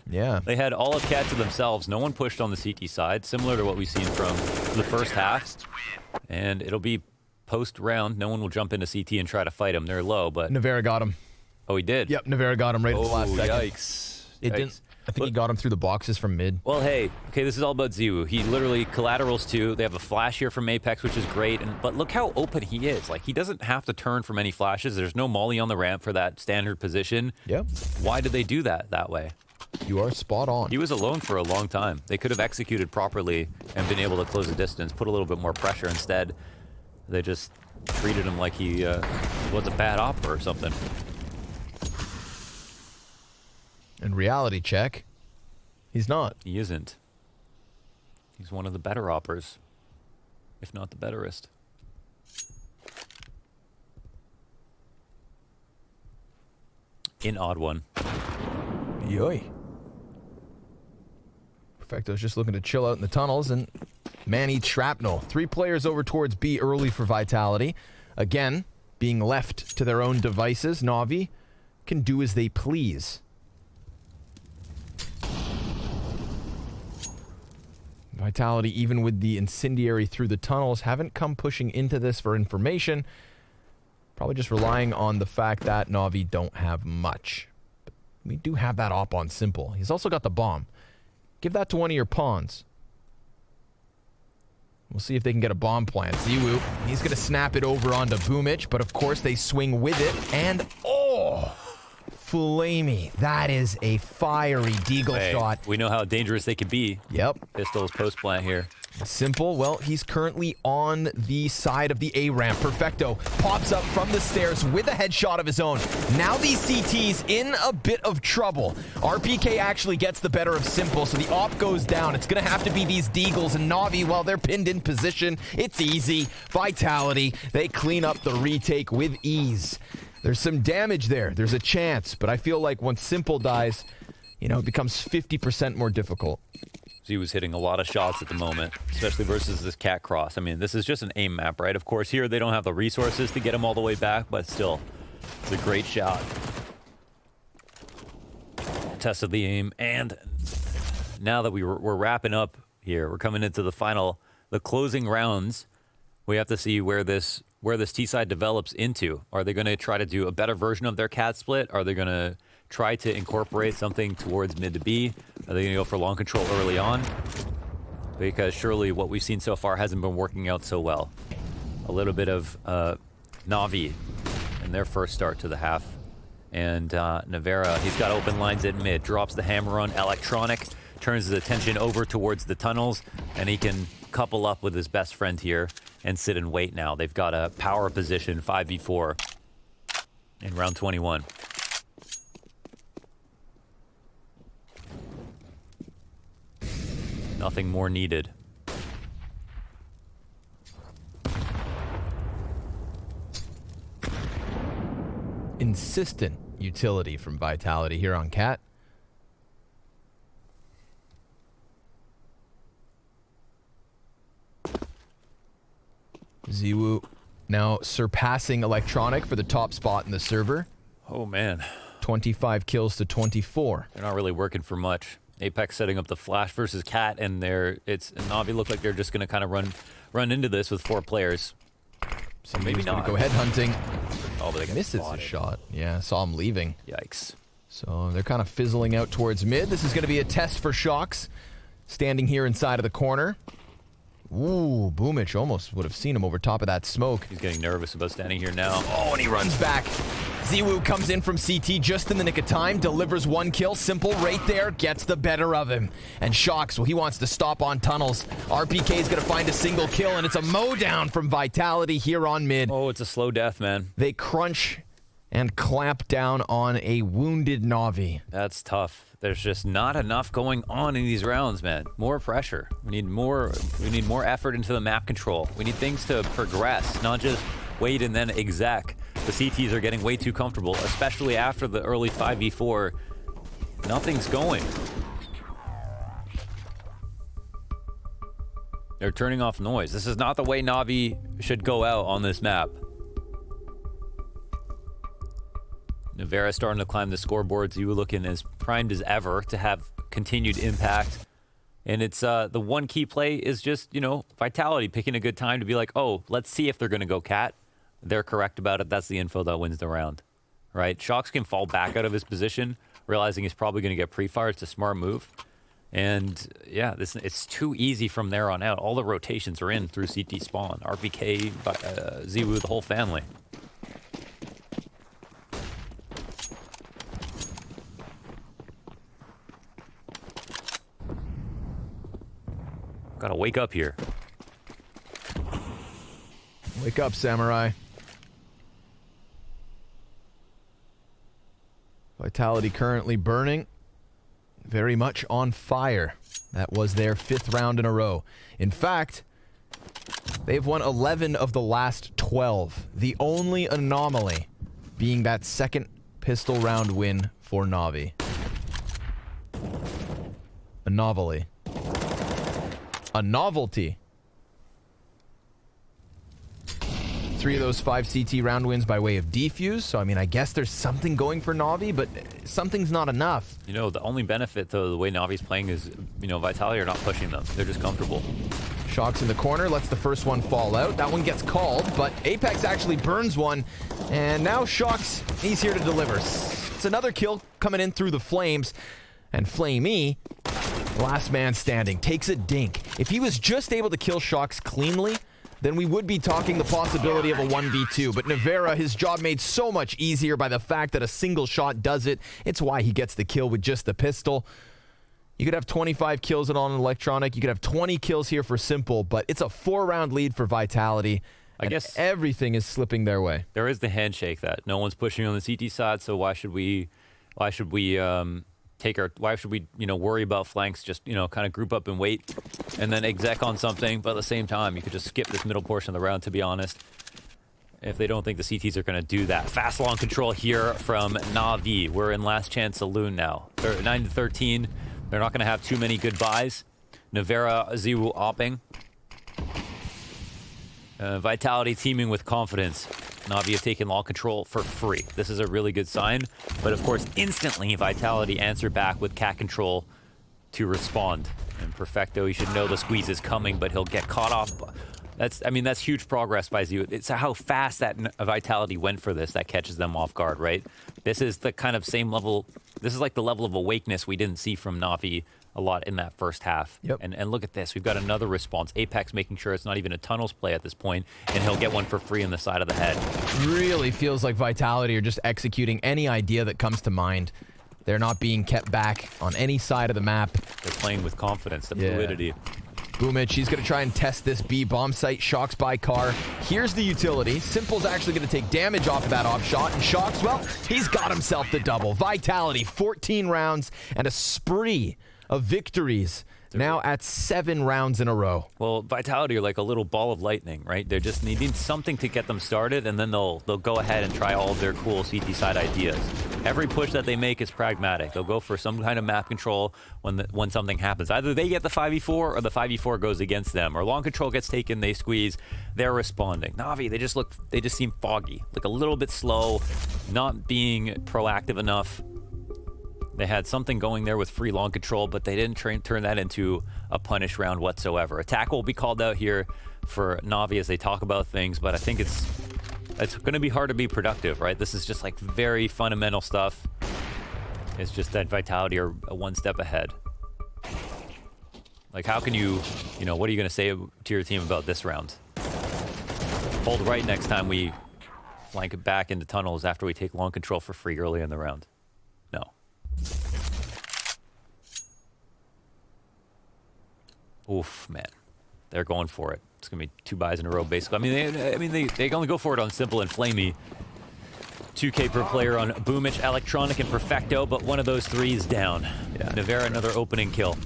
Yeah. They had all of cat to themselves. No one pushed on the CT side, similar to what we've seen from the first half. And it'll be post-round. No one will jump into CT and try to fight him. They're low, but... NaVi got him. Oh, he did? Yep, NaVi got him right at the last second. Yikes. It didn't. I think he got him through the boxes from mid. Well, hey, okay, this is all about zywoo. He literally collaterals too. They have a flash here from Apex, which is great. But look how open he is. Like, he doesn't have to turn for many flashes. There's no molly on the ramp for that standard position. Yep. Why did they do that way? You are spot on. He was alone for a long time. They could have executed properly and been able to close the distance, put a little bit more pressure. Instead, they just treated him like he was a bad opera or something. In reality check, he's not. He isn't. He's one of the better operas, if not the betterest. In odd one. Yoy. Perfecto's just looking to chill out in the tunnels, and man eats shrapnel. 3 players over towards B early for Vitality. Again, being left to their own devices, NaVi can do as they please. Vitality, even with the incendiary through the tunnels, haven't come pushing into this for information. Probably just relying on the fact that NaVi don't have much. But we do have that op on Simple. He's also got the bomb. Give that to one of your pawns. We'll see if they can get a bomb plant. zywoo, he's going to snap it over onto boomich, but of course they swing with it, and oh! Flamey. That is a fiery deagle shot. We know how dangerous they can be. Yep. Pistols post plant here. Simple, well, he's currently on the side of the A ramp. Perfecto pops up from the stairs with a headshot of his own. Now these CTs in a bit of trouble. RPK actually gets the better of Simple, so the op goes down. It's going to have to be these deagles, and NaVi, while they're pinned in position, it's easy. Vitality, they clean up the retake with ease. There's some damage there. There's a chance, but I feel like once Simple dies, you know, it becomes 50% more difficult. He was hitting a lot of shots at the moment, especially versus this cat cross. I mean, this is just an aim map, right? Of course, here they don't have the resources to get him all the way back, but still, it's a great shot. Tested the aim, and now that we're wrapping up here, we're coming into the closing rounds. We have to see where this T-side develops into. Are they going to try to do a better version of their cat split? Are they going to try to incorporate something towards mid to B? Are they going to go for long control early on? Because surely what we've seen so far hasn't been working out so well. A little bit of NaVi in their first start to the half. And Navera, he's got open lines at mid, drops the hammer on electronic, turns his attention over towards the tunnels, and he can couple up with his best friend here and sit and wait now. They've got a power position 5v4 in round 21. Nothing more needed. Insistent utility from Vitality here on Cat. zywoo now surpassing Electronic for the top spot in the server. Oh, man. 25 kills to 24. They're not really working for much. Apex setting up the flash versus cat, and NaVi look like they're just going to kind of run into this with 4 players. So maybe not. Go head hunting. Oh, but they Misses a shot. Yeah, saw him leaving. Yikes. So they're kind of fizzling out towards mid. This is going to be a test for Shox. Standing here inside of the corner. Ooh, Boomich almost would have seen him over top of that smoke. He's getting nervous about standing here now. Oh, and he runs back. zywoo comes in from CT just in the nick of time, delivers 1 kill. Simple right there, gets the better of him. And Shox, well, he wants to stop on tunnels. RPK is going to find a single kill, and it's a mow down from Vitality here on mid. Oh, it's a slow death, man. They crunch and clamp down on a wounded NaVi. That's tough. There's just not enough going on in these rounds, man. More pressure. We need more effort into the map control. We need things to progress, not just wait and then exec. The CTs are getting way too comfortable, especially after the early 5v4. Nothing's going. They're turning off noise. This is not the way NaVi should go out on this map. Navera starting to climb the scoreboard. zywoo looking as primed as ever to have continued impact. And it's the one key play is just, you know, Vitality picking a good time to be like, oh, let's see if they're going to go cat. They're correct about it. That's the info that wins the round, right? Shox can fall back out of his position, realizing he's probably going to get pre-fire. It's a smart move. And yeah, it's too easy from there on out. All the rotations are in through CT spawn. RPK, zywoo, the whole family. Gotta wake up here. Wake up, Samurai. Vitality currently burning. Very much on fire. That was their 5th round in a row. In fact, they've won 11 of the last 12. The only anomaly being that 2nd pistol round win for NaVi. A novelty. A novelty. 3 of those 5 CT round wins by way of defuse. So, I mean, I guess there's something going for NaVi, but something's not enough. You know, the only benefit, though, the way NaVi's playing is, you know, Vitality are not pushing them. They're just comfortable. Shox in the corner, lets the first one fall out. That one gets called, but Apex actually burns one. And now Shox, he's here to deliver. It's another kill coming in through the flames. And PLEASEEE, last man standing, takes a dink. If he was just able to kill Shox cleanly, then we would be talking the possibility of a 1v2. But Navera, his job made so much easier by the fact that a single shot does it. It's why he gets the kill with just the pistol. You could have 25 kills on an Electronic. You could have 20 kills here for Simple, but it's a 4-round lead for Vitality. I guess everything is slipping their way. There is the handshake that no one's pushing on the CT side, so why should we you know, worry about flanks? Just, you know, kind of group up and wait and then exec on something. But at the same time, you could just skip this middle portion of the round, to be honest, if they don't think the CTs are going to do that. Fast long control here from NaVi. We're in last chance saloon now. 9-13. They're not going to have too many goodbyes. Navera, zywoo opping. Vitality teaming with confidence. NaVi have taken long control for free. This is a really good sign. But of course, instantly Vitality answer back with cat control to respond. And Perfecto, he should know the squeeze is coming, but he'll get caught off. That's huge progress by zywoo. It's how fast that Vitality went for this that catches them off guard, right? This is the kind of same level. This is like the level of awakeness we didn't see from NaVi a lot in that first half. Yep. And look at this. We've got another response. Apex making sure it's not even a tunnels play at this point, and he'll get one for free in the side of the head. Really feels like Vitality are just executing any idea that comes to mind. They're not being kept back on any side of the map. They're playing with confidence, the fluidity. Boomich, he's going to try and test this B bomb site. Shox by car. Here's the utility. Simple's actually going to take damage off of that off shot. And Shox, well, he's got himself the double. Vitality, 14 rounds and a spree of victories Now at 7 rounds in a row. Well, Vitality are like a little ball of lightning, right? They're just needing something to get them started, and then they'll go ahead and try all of their cool CT side ideas. Every push that they make is pragmatic. They'll go for some kind of map control when something happens. Either they get the 5v4 or the 5v4 goes against them, or long control gets taken, they squeeze, they're responding. NaVi, they just seem foggy, like a little bit slow, not being proactive enough. They had something going there with free long control, but they didn't turn that into a punish round whatsoever. Attack will be called out here for NaVi as they talk about things, but I think it's going to be hard to be productive, right? This is just like very fundamental stuff. It's just that Vitality are one step ahead. Like, how can you know, what are you going to say to your team about this round? Hold right next time we flank it back into tunnels after we take long control for free early in the round. No. Oof, man. They're going for it. It's going to be 2 buys in a row, basically. I mean, they only go for it on Simple and Flamey. 2K per player on Boomich, Electronic, and Perfecto, but one of those 3 is down. Yeah. Navera, another opening kill.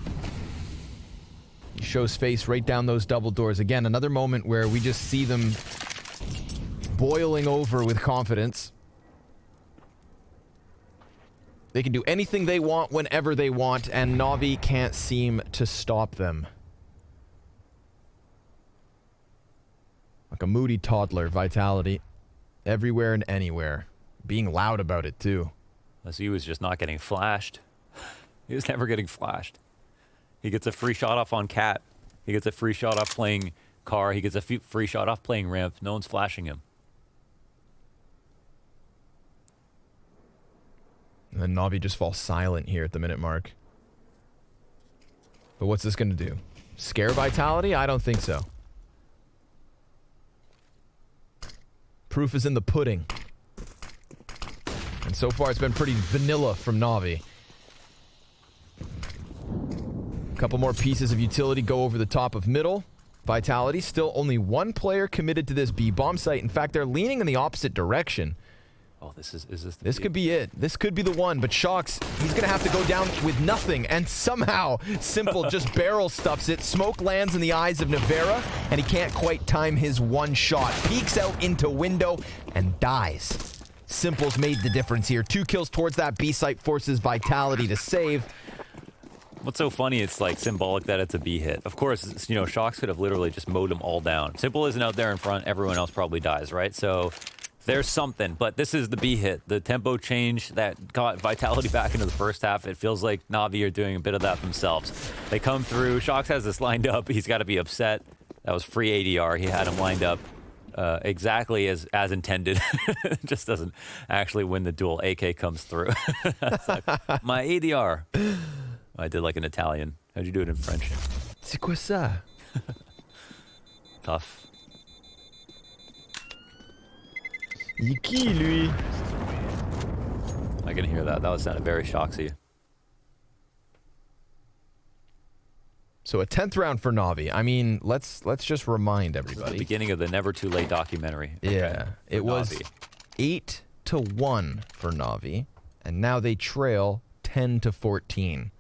He shows face right down those double doors. Again, another moment where we just see them boiling over with confidence. They can do anything they want whenever they want, and NaVi can't seem to stop them. Like a moody toddler, Vitality. Everywhere and anywhere. Being loud about it, too. He was just not getting flashed. He was never getting flashed. He gets a free shot off on Cat. He gets a free shot off playing Car. He gets a free shot off playing Ramp. No one's flashing him. And then NaVi just falls silent here at the minute mark. But what's this going to do? Scare Vitality? I don't think so. Proof is in the pudding. And so far it's been pretty vanilla from NaVi. A couple more pieces of utility go over the top of middle. Vitality, still only 1 player committed to this B bomb site. In fact, they're leaning in the opposite direction. Oh, This could be it. This could be the one, but Shocks, he's gonna have to go down with nothing, and somehow Simple just barrel stuffs it. Smoke lands in the eyes of Navera, and he can't quite time his one shot. Peeks out into window and dies. Simple's made the difference here. 2 kills towards that B site forces Vitality to save. What's so funny, it's like symbolic that it's a B hit. Of course, you know, Shocks could have literally just mowed them all down. Simple isn't out there in front, everyone else probably dies, right? So there's something, but this is the B hit. The tempo change that got Vitality back into the first half. It feels like NaVi are doing a bit of that themselves. They come through. Shocks has this lined up. He's got to be upset. That was free ADR. He had him lined up exactly as intended. Just doesn't actually win the duel. AK comes through. Like, my ADR. I did like an Italian. How'd you do it in French? C'est quoi ça? Tough. Qui, lui? I can hear that. That sounded very shocksy. So a 10th round for NaVi. I mean, let's just remind everybody. The beginning of the Never Too Late documentary. Yeah, it was 8-1 for NaVi, and now they trail 10-14.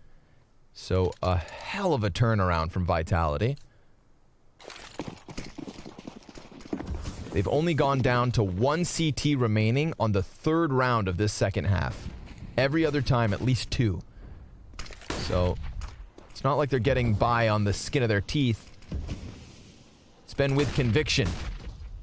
So a hell of a turnaround from Vitality. They've only gone down to 1 CT remaining on the 3rd round of this second half. Every other time, at least 2. So it's not like they're getting by on the skin of their teeth. It's been with conviction.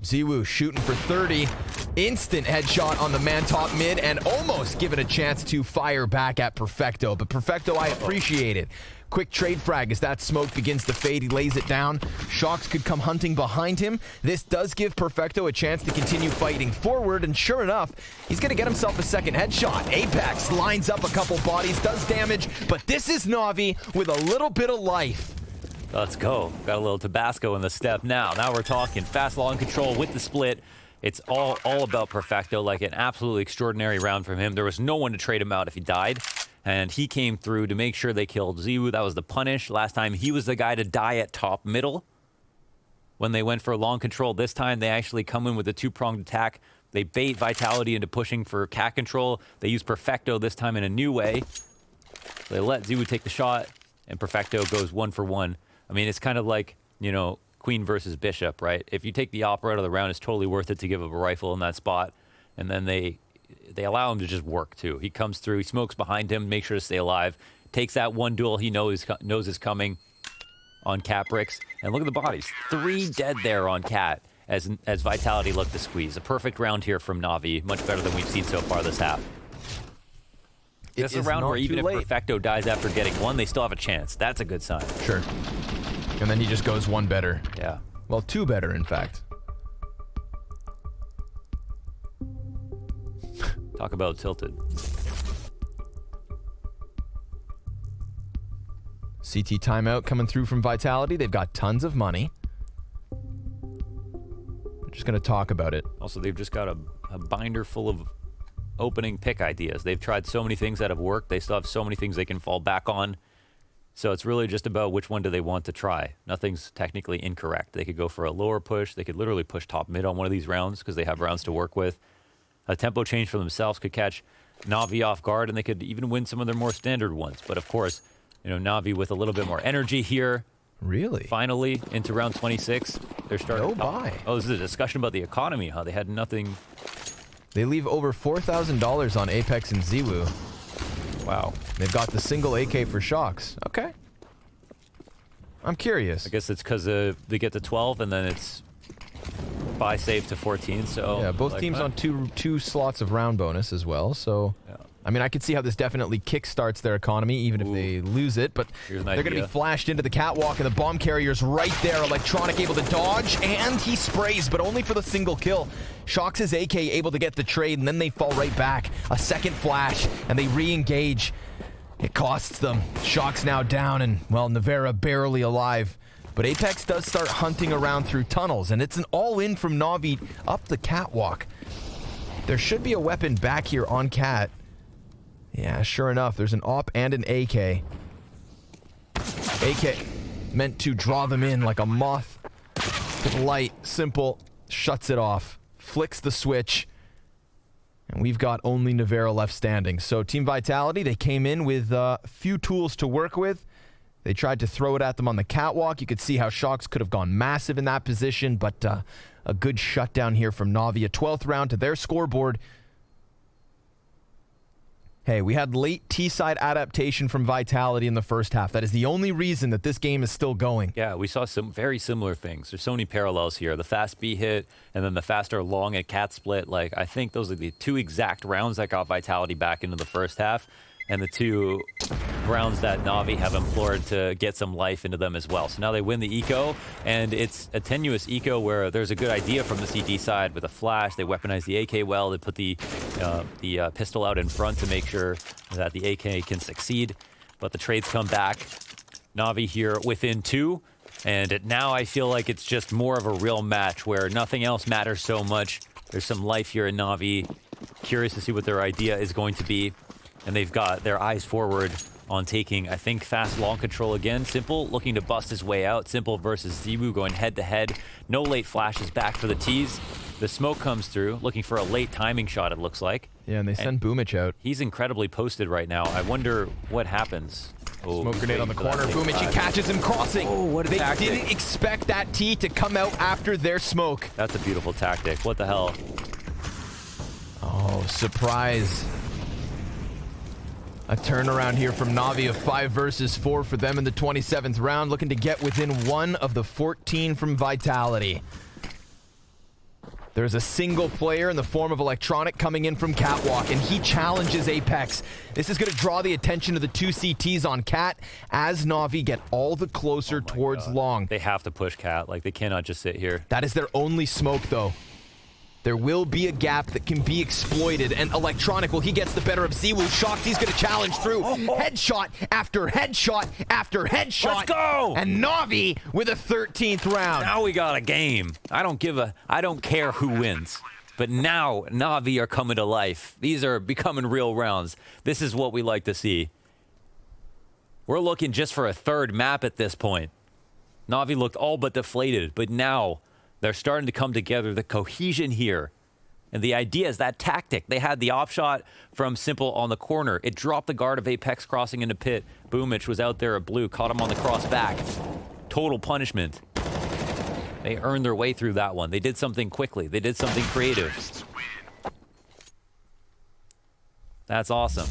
zywoo shooting for 30. Instant headshot on the man top mid and almost given a chance to fire back at Perfecto. But Perfecto, I appreciate it. Quick trade frag as that smoke begins to fade. He lays it down. Shocks could come hunting behind him. This does give Perfecto a chance to continue fighting forward, and sure enough, he's going to get himself a second headshot. Apex lines up a couple bodies, does damage, but this is NaVi with a little bit of life. Let's go. Got a little Tabasco in the step now. Now we're talking fast long control with the split. It's all about Perfecto, like an absolutely extraordinary round from him. There was no one to trade him out if he died. And he came through to make sure they killed zywoo. That was the punish. Last time, he was the guy to die at top middle. When they went for long control this time, they actually come in with a 2-pronged attack. They bait Vitality into pushing for cat control. They use Perfecto this time in a new way. They let zywoo take the shot. and Perfecto goes 1 for 1. I mean, it's kind of like, you know, queen versus bishop, right? If you take the opera out of the round, it's totally worth it to give up a rifle in that spot. And then they allow him to just work, too. He comes through, he smokes behind him, makes sure to stay alive, takes that one duel he knows is coming on Cat Bricks. And look at the bodies. 3 dead there on Cat as Vitality looked to squeeze. A perfect round here from NaVi, much better than we've seen so far this half. This is a round where even if Perfecto dies after getting 1, they still have a chance. That's a good sign. Sure. And then he just goes 1 better. Yeah. Well, 2 better, in fact. Talk about tilted. CT timeout coming through from Vitality. They've got tons of money. We're just going to talk about it. Also, they've just got a binder full of opening pick ideas. They've tried so many things that have worked. They still have so many things they can fall back on. So it's really just about which one do they want to try. Nothing's technically incorrect. They could go for a lower push. They could literally push top mid on one of these rounds because they have rounds to work with. A tempo change for themselves could catch NaVi off guard, and they could even win some of their more standard ones. But of course, you know, NaVi with a little bit more energy here. Really? Finally, into round 26. They're starting. Go by. Oh, this is a discussion about the economy, huh? They had nothing. They leave over $4,000 on Apex and zywoo. Wow. They've got the single AK for shocks. Okay. I'm curious. I guess it's because they get to 12 and then it's buy save to 14. So yeah, both like, teams on two slots of round bonus as well. So yeah. I mean, I could see how this definitely kickstarts their economy, even if they lose it. But they're going to be flashed into the catwalk, and the bomb carrier's right there. Electronic able to dodge, and he sprays, but only for the single kill. Shocks' AK able to get the trade, and then they fall right back. A second flash, and they re-engage. It costs them. Shocks now down, and, well, Navera barely alive. But Apex does start hunting around through tunnels, and it's an all-in from NaVi up the catwalk. There should be a weapon back here on Cat. Yeah, sure enough, there's an AWP and an AK. AK meant to draw them in like a moth to the light. Simple shuts it off, flicks the switch, and we've got only Navera left standing. So Team Vitality, they came in with few tools to work with. They tried to throw it at them on the catwalk. You could see how Shocks could have gone massive in that position, but a good shutdown here from NaVi. A 12th round to their scoreboard. Hey, we had late T-side adaptation from Vitality in the first half. That is the only reason that this game is still going. Yeah, we saw some very similar things. There's so many parallels here. The fast B hit and then the faster long at Cat split. Like, I think those are the 2 exact rounds that got Vitality back into the first half, and the 2 rounds that NaVi have implored to get some life into them as well. So now they win the eco, and it's a tenuous eco where there's a good idea from the CT side with a flash. They weaponize the AK well. They put the pistol out in front to make sure that the AK can succeed. But the trades come back. NaVi here within 2, and now I feel like it's just more of a real match where nothing else matters so much. There's some life here in NaVi. Curious to see what their idea is going to be. And they've got their eyes forward on taking, I think, fast long control again. Simple looking to bust his way out. Simple versus zywoo going head-to-head. No late flashes back for the T's. The smoke comes through, looking for a late timing shot, it looks like. Yeah, and they send Boomich out. He's incredibly posted right now. I wonder what happens. Oh, smoke grenade on the corner. Boomich, he catches him crossing. Oh, what a tactic. They didn't expect that T to come out after their smoke. That's a beautiful tactic. What the hell? Oh, surprise. A turnaround here from NaVi of 5 versus 4 for them in the 27th round, looking to get within 1 of the 14 from Vitality. There's a single player in the form of Electronic coming in from Catwalk, and he challenges Apex. This is going to draw the attention of the 2 CTs on Cat as NaVi get all the closer towards long. They have to push Cat. Like, they cannot just sit here. That is their only smoke, though. There will be a gap that can be exploited, and Electronic, well, he gets the better of zywoo. Shocks, he's going to challenge through. Headshot after headshot after headshot. Let's go! And NaVi with a 13th round. Now we got a game. I don't care who wins. But now NaVi are coming to life. These are becoming real rounds. This is what we like to see. We're looking just for a 3rd map at this point. NaVi looked all but deflated, but now they're starting to come together. The cohesion here And the idea is that tactic. They had the op shot from Simple on the corner. It dropped the guard of Apex crossing into pit. Boomich was out there at blue, caught him on the cross back. Total punishment. They earned their way through that one. They did something quickly. They did something creative. That's awesome.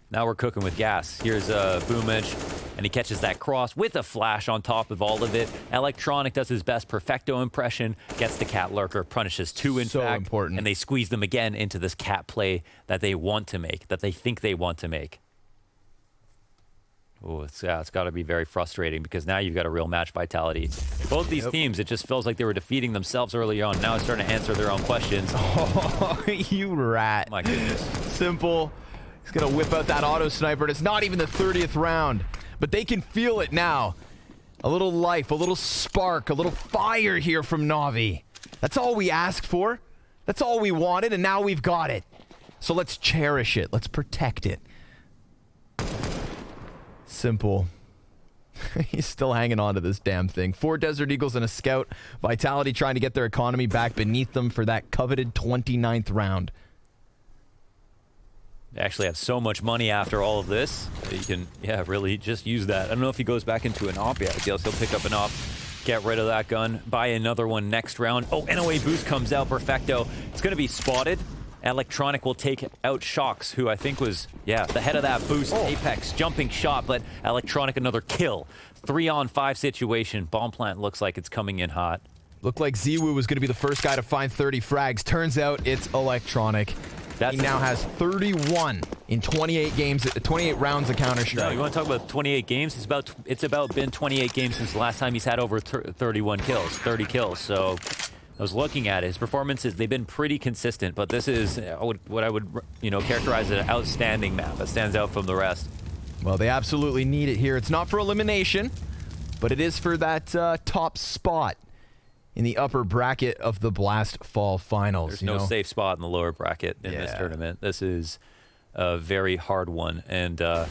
Now we're cooking with gas. Here's Boomich, and he catches that cross with a flash on top of all of it. Electronic does his best Perfecto impression, gets the cat lurker, punishes two in fact, important. and they squeeze them again into this cat play that they want to make, that they think they want to make. Oh, it's got to be very frustrating because now you've got a real match vitality. Both these teams, it just feels like they were defeating themselves early on. Now it's starting to answer their own questions. Oh, you rat. My goodness. Simple. He's going to whip out that auto sniper, and it's not even the 30th round. But they can feel it now. A little life, a little spark, a little fire here from NaVi. That's all we asked for. That's all we wanted, and now we've got it. So let's cherish it. Let's protect it. Simple. He's still hanging on to this damn thing. 4 Desert Eagles and a scout. Vitality trying to get their economy back beneath them for that coveted 29th round. They actually have so much money after all of this that you can, yeah, really just use that. I don't know if he goes back into an op yet. He'll pick up an op, get rid of that gun, buy another one next round. Oh, NOA boost comes out, Perfecto. It's going to be spotted. Electronic will take out Shocks, who I think was, yeah, the head of that boost. Apex jumping shot, but Electronic another kill. 3-on-5 situation. Bomb plant looks like it's coming in hot. Looked like zywoo was going to be the first guy to find 30 frags. Turns out it's Electronic. He now has 31 in 28 games, 28 rounds of Counter-Strike. No, you want to talk about 28 games? It's about been 28 games since the last time he's had over 31 kills, 30 kills. So I was looking at it. His performances, they've been pretty consistent, but this is what I would, characterize as an outstanding map that stands out from the rest. Well, they absolutely need it here. It's not for elimination, but it is for that top spot in the upper bracket of the Blast Fall Finals. There's no safe spot in the lower bracket in this tournament. This is a very hard one, and yeah,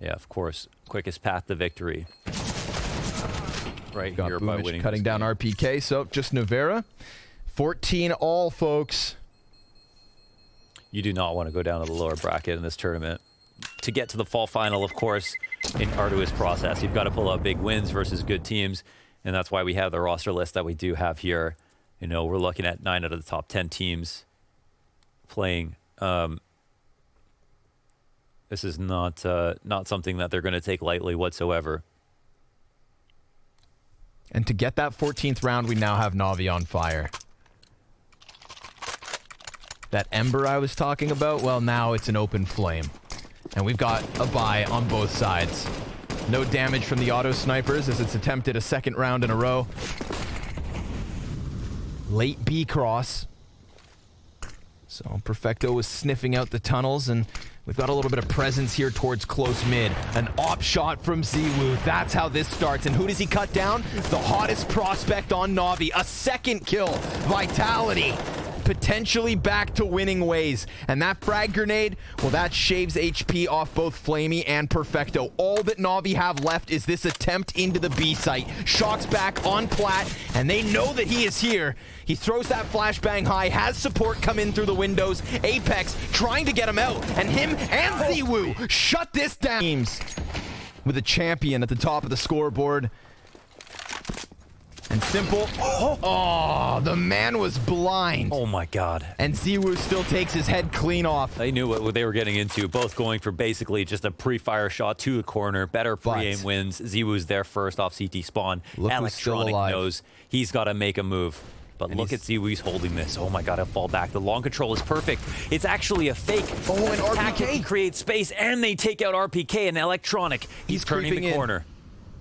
of course, quickest path to victory. Right here by winning. Cutting down RPK, so just Nevera. 14 all, folks. You do not want to go down to the lower bracket in this tournament. To get to the fall final, of course, an arduous process. You've got to pull out big wins versus good teams, and that's why we have the roster list that we do have here. We're looking at 9 out of the top 10 teams playing. This is not something that they're going to take lightly whatsoever. And to get that 14th round, we now have NaVi on fire. That Ember I was talking about, well, now it's an open flame. And we've got a buy on both sides. No damage from the auto snipers as it's attempted a second round in a row. Late B cross. So Perfecto was sniffing out the tunnels, and we've got a little bit of presence here towards close mid. An op shot from zywoo. That's how this starts. And who does he cut down? The hottest prospect on NaVi. A second kill. Vitality. Potentially back to winning ways. And that frag grenade, well, that shaves HP off both Flamey and Perfecto. All that NaVi have left is this attempt into the B site. Shocks back on plat, and they know that he is here. He throws that flashbang high, has support come in through the windows. Apex trying to get him out, and him and zywoo shut this down. Teams with a champion at the top of the scoreboard. And Simple, oh, the man was blind. Oh my God. And zywoo still takes his head clean off. They knew what they were getting into, both going for basically just a pre-fire shot to the corner. Better pre-aim wins. Zywoo's there first off CT spawn. Electronic knows he's got to make a move. But look at zywoo, he's holding this. Oh my God, he'll fall back. The long control is perfect. It's actually a fake. Oh, and RPK creates space, and they take out RPK and Electronic. He's turning the corner.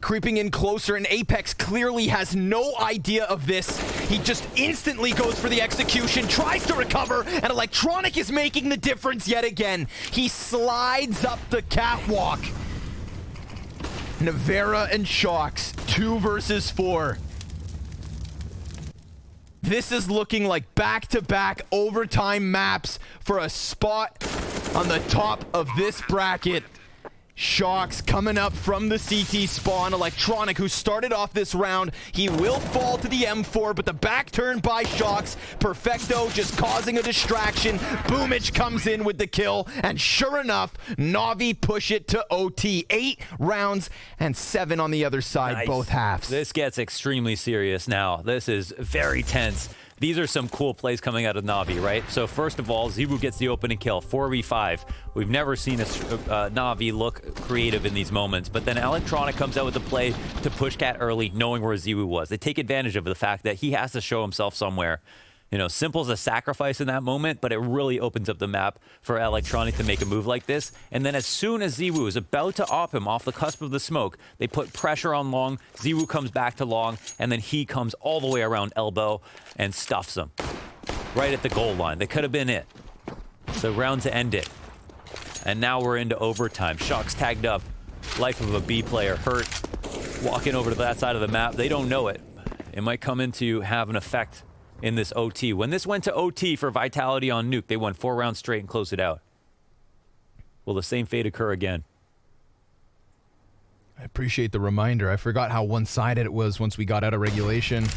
Creeping in closer, and Apex clearly has no idea of this. He just instantly goes for the execution, tries to recover, and Electronic is making the difference yet again. He slides up the catwalk. Nevera and Shocks, 2 versus 4. This is looking like back-to-back overtime maps for a spot on the top of this bracket. Shocks coming up from the CT spawn. Electronic, who started off this round, he will fall to the M4, but the back turn by Shocks. Perfecto just causing a distraction. Boomich comes in with the kill, and sure enough, NaVi push it to OT. 8 rounds and 7 on the other side, Nice. both halves. This gets extremely serious now. This is very tense. These are some cool plays coming out of NaVi, right? So first of all, zywoo gets the opening kill, 4v5. We've never seen a NaVi look creative in these moments, but then Electronic comes out with a play to push Cat early, knowing where zywoo was. They take advantage of the fact that he has to show himself somewhere. You know, Simple's a sacrifice in that moment, but it really opens up the map for Electronic to make a move like this. And then as soon as zywoo is about to op him off the cusp of the smoke, they put pressure on long, zywoo comes back to long, and then he comes all the way around elbow and stuffs him. Right at the goal line. That could have been it. The round to end it. And now we're into overtime. Shocks tagged up. Life of a B player hurt. Walking over to that side of the map. They don't know it. It might come in to have an effect in this OT. When this went to OT for Vitality on Nuke, they won 4 rounds straight and closed it out. Will the same fate occur again? I appreciate the reminder. I forgot how one-sided it was once we got out of regulation.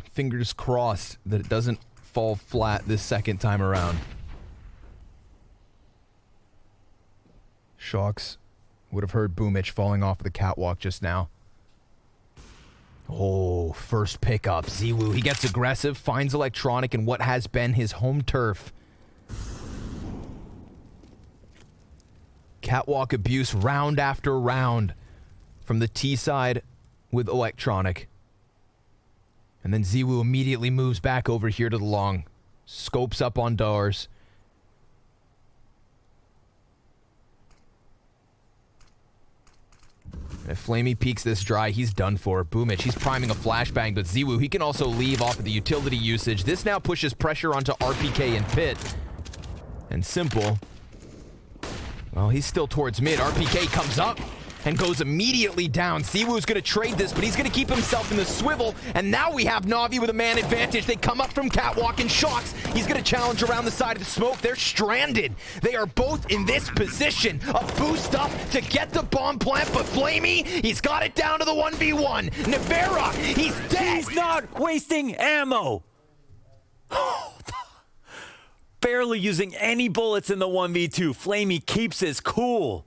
Fingers crossed that it doesn't fall flat this second time around. Shocks would have heard Boomich falling off the catwalk just now. Oh, first pickup. Zywoo, he gets aggressive, finds Electronic in what has been his home turf. Catwalk abuse round after round from the T side with Electronic. And then Zywoo immediately moves back over here to the long. Scopes up on doors. If Flamey peeks this dry, he's done for. Boomich, he's priming a flashbang, but Zywoo, he can also leave off of the utility usage. This now pushes pressure onto RPK and Pit. And Simple, well, he's still towards mid. RPK comes up and goes immediately down. Zywoo's gonna trade this, but he's gonna keep himself in the swivel. And now we have NaVi with a man advantage. They come up from catwalk and Shocks. He's gonna challenge around the side of the smoke. They're stranded. They are both in this position. A boost up to get the bomb plant, but Flamey, he's got it down to the 1v1. Navera, he's dead. He's not wasting ammo. Barely using any bullets in the 1v2. Flamey keeps his cool.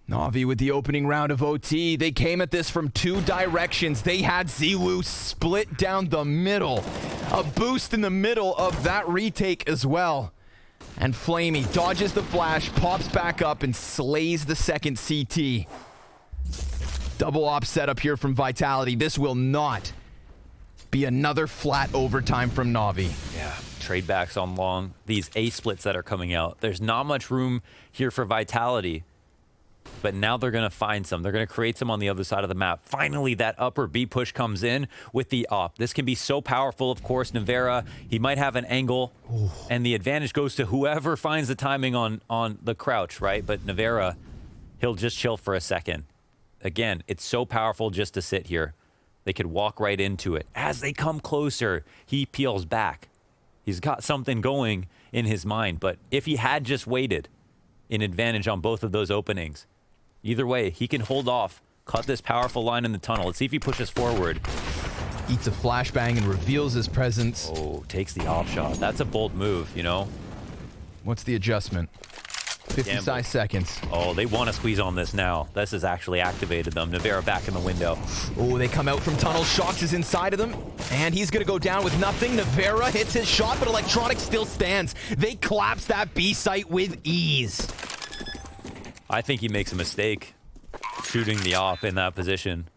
NaVi with the opening round of OT. They came at this from 2 directions. They had Zywoo split down the middle. A boost in the middle of that retake as well. And Flamey dodges the flash, pops back up, and slays the second CT. Double op setup here from Vitality. This will not be another flat overtime from NaVi. Yeah, trade backs on long. These A splits that are coming out. There's not much room here for Vitality. But now they're going to find some. They're going to create some on the other side of the map. Finally, that upper B push comes in with the op. This can be so powerful, of course. Navera, he might have an angle, and the advantage goes to whoever finds the timing on the crouch, right? But Navera, he'll just chill for a second. Again, it's so powerful just to sit here. They could walk right into it. As they come closer, he peels back. He's got something going in his mind. But if he had just waited, an advantage on both of those openings. Either way, he can hold off, cut this powerful line in the tunnel. Let's see if he pushes forward. Eats a flashbang and reveals his presence. Oh, takes the off shot. That's a bold move, you know? What's the adjustment? 55 seconds. Oh, they want to squeeze on this now. This has actually activated them. Navera back in the window. Oh, they come out from tunnel. Shocks is inside of them, and he's going to go down with nothing. Navera hits his shot, but Electronic still stands. They collapse that B site with ease. I think he makes a mistake shooting the op in that position.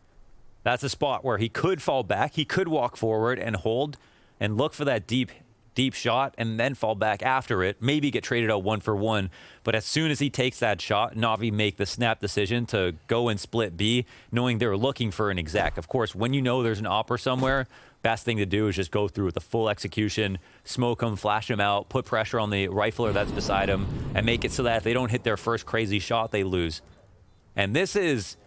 That's a spot where he could fall back. He could walk forward and hold and look for that deep shot and then fall back after it. Maybe get traded out 1-for-1. But as soon as he takes that shot, NaVi make the snap decision to go and split B, knowing they're looking for an exec. Of course, when you know there's an opper somewhere, best thing to do is just go through with the full execution, smoke him, flash him out, put pressure on the rifler that's beside him, and make it so that if they don't hit their first crazy shot, they lose. And this is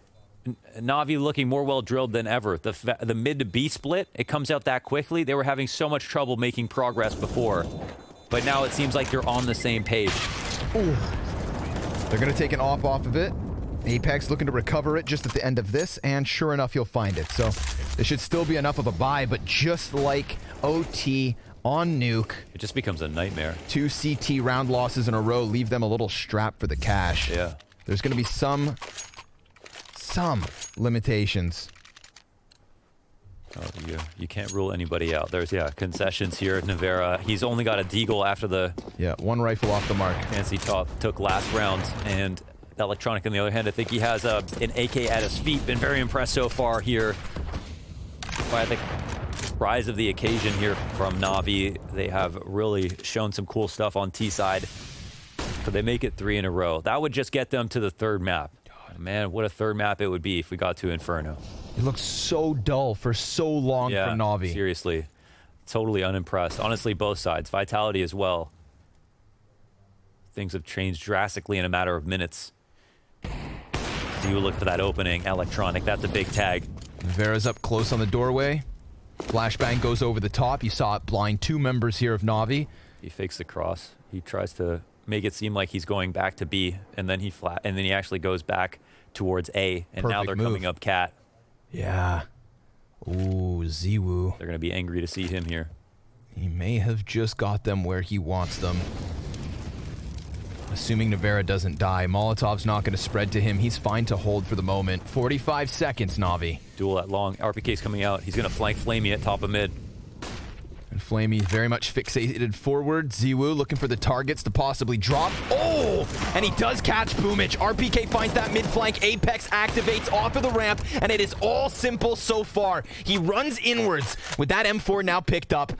NaVi looking more well drilled than ever. The mid to B split, it comes out that quickly. They were having so much trouble making progress before, but now it seems like they're on the same page. Ooh. They're going to take an off of it. Apex looking to recover it just at the end of this, and sure enough, you'll find it. So there should still be enough of a buy, but just like OT on nuke, it just becomes a nightmare. 2 CT round losses in a row leave them a little strapped for the cash. Yeah. There's going to be some limitations. Oh, you can't rule anybody out. There's, concessions here. Navera, he's only got a deagle after the... Yeah, 1 rifle off the mark. Fancy took last round, and Electronic on the other hand, I think he has an AK at his feet. Been very impressed so far here by the rise of the occasion here from NaVi. They have really shown some cool stuff on T side. So they make it 3 in a row. That would just get them to the 3rd map. Man, what a 3rd map it would be if we got to Inferno. It looks so dull for so long from NaVi. Seriously. Totally unimpressed. Honestly, both sides. Vitality as well. Things have changed drastically in a matter of minutes. So you look for that opening. Electronic, that's a big tag. Vera's up close on the doorway. Flashbang goes over the top. You saw it blind 2 members here of NaVi. He fakes the cross. He tries to make it seem like he's going back to B, and then he actually goes back towards A, and now they're coming up cat. Yeah. Ooh, zywoo. They're gonna be angry to see him here. He may have just got them where he wants them. Assuming Navera doesn't die, Molotov's not going to spread to him. He's fine to hold for the moment. 45 seconds, NaVi. Duel at long. RPK's coming out. He's going to flank Flamey at top of mid. And Flamey very much fixated forward. zywoo looking for the targets to possibly drop. Oh! And he does catch Boomich. RPK finds that mid flank. Apex activates off of the ramp, and it is all simple so far. He runs inwards with that M4 now picked up.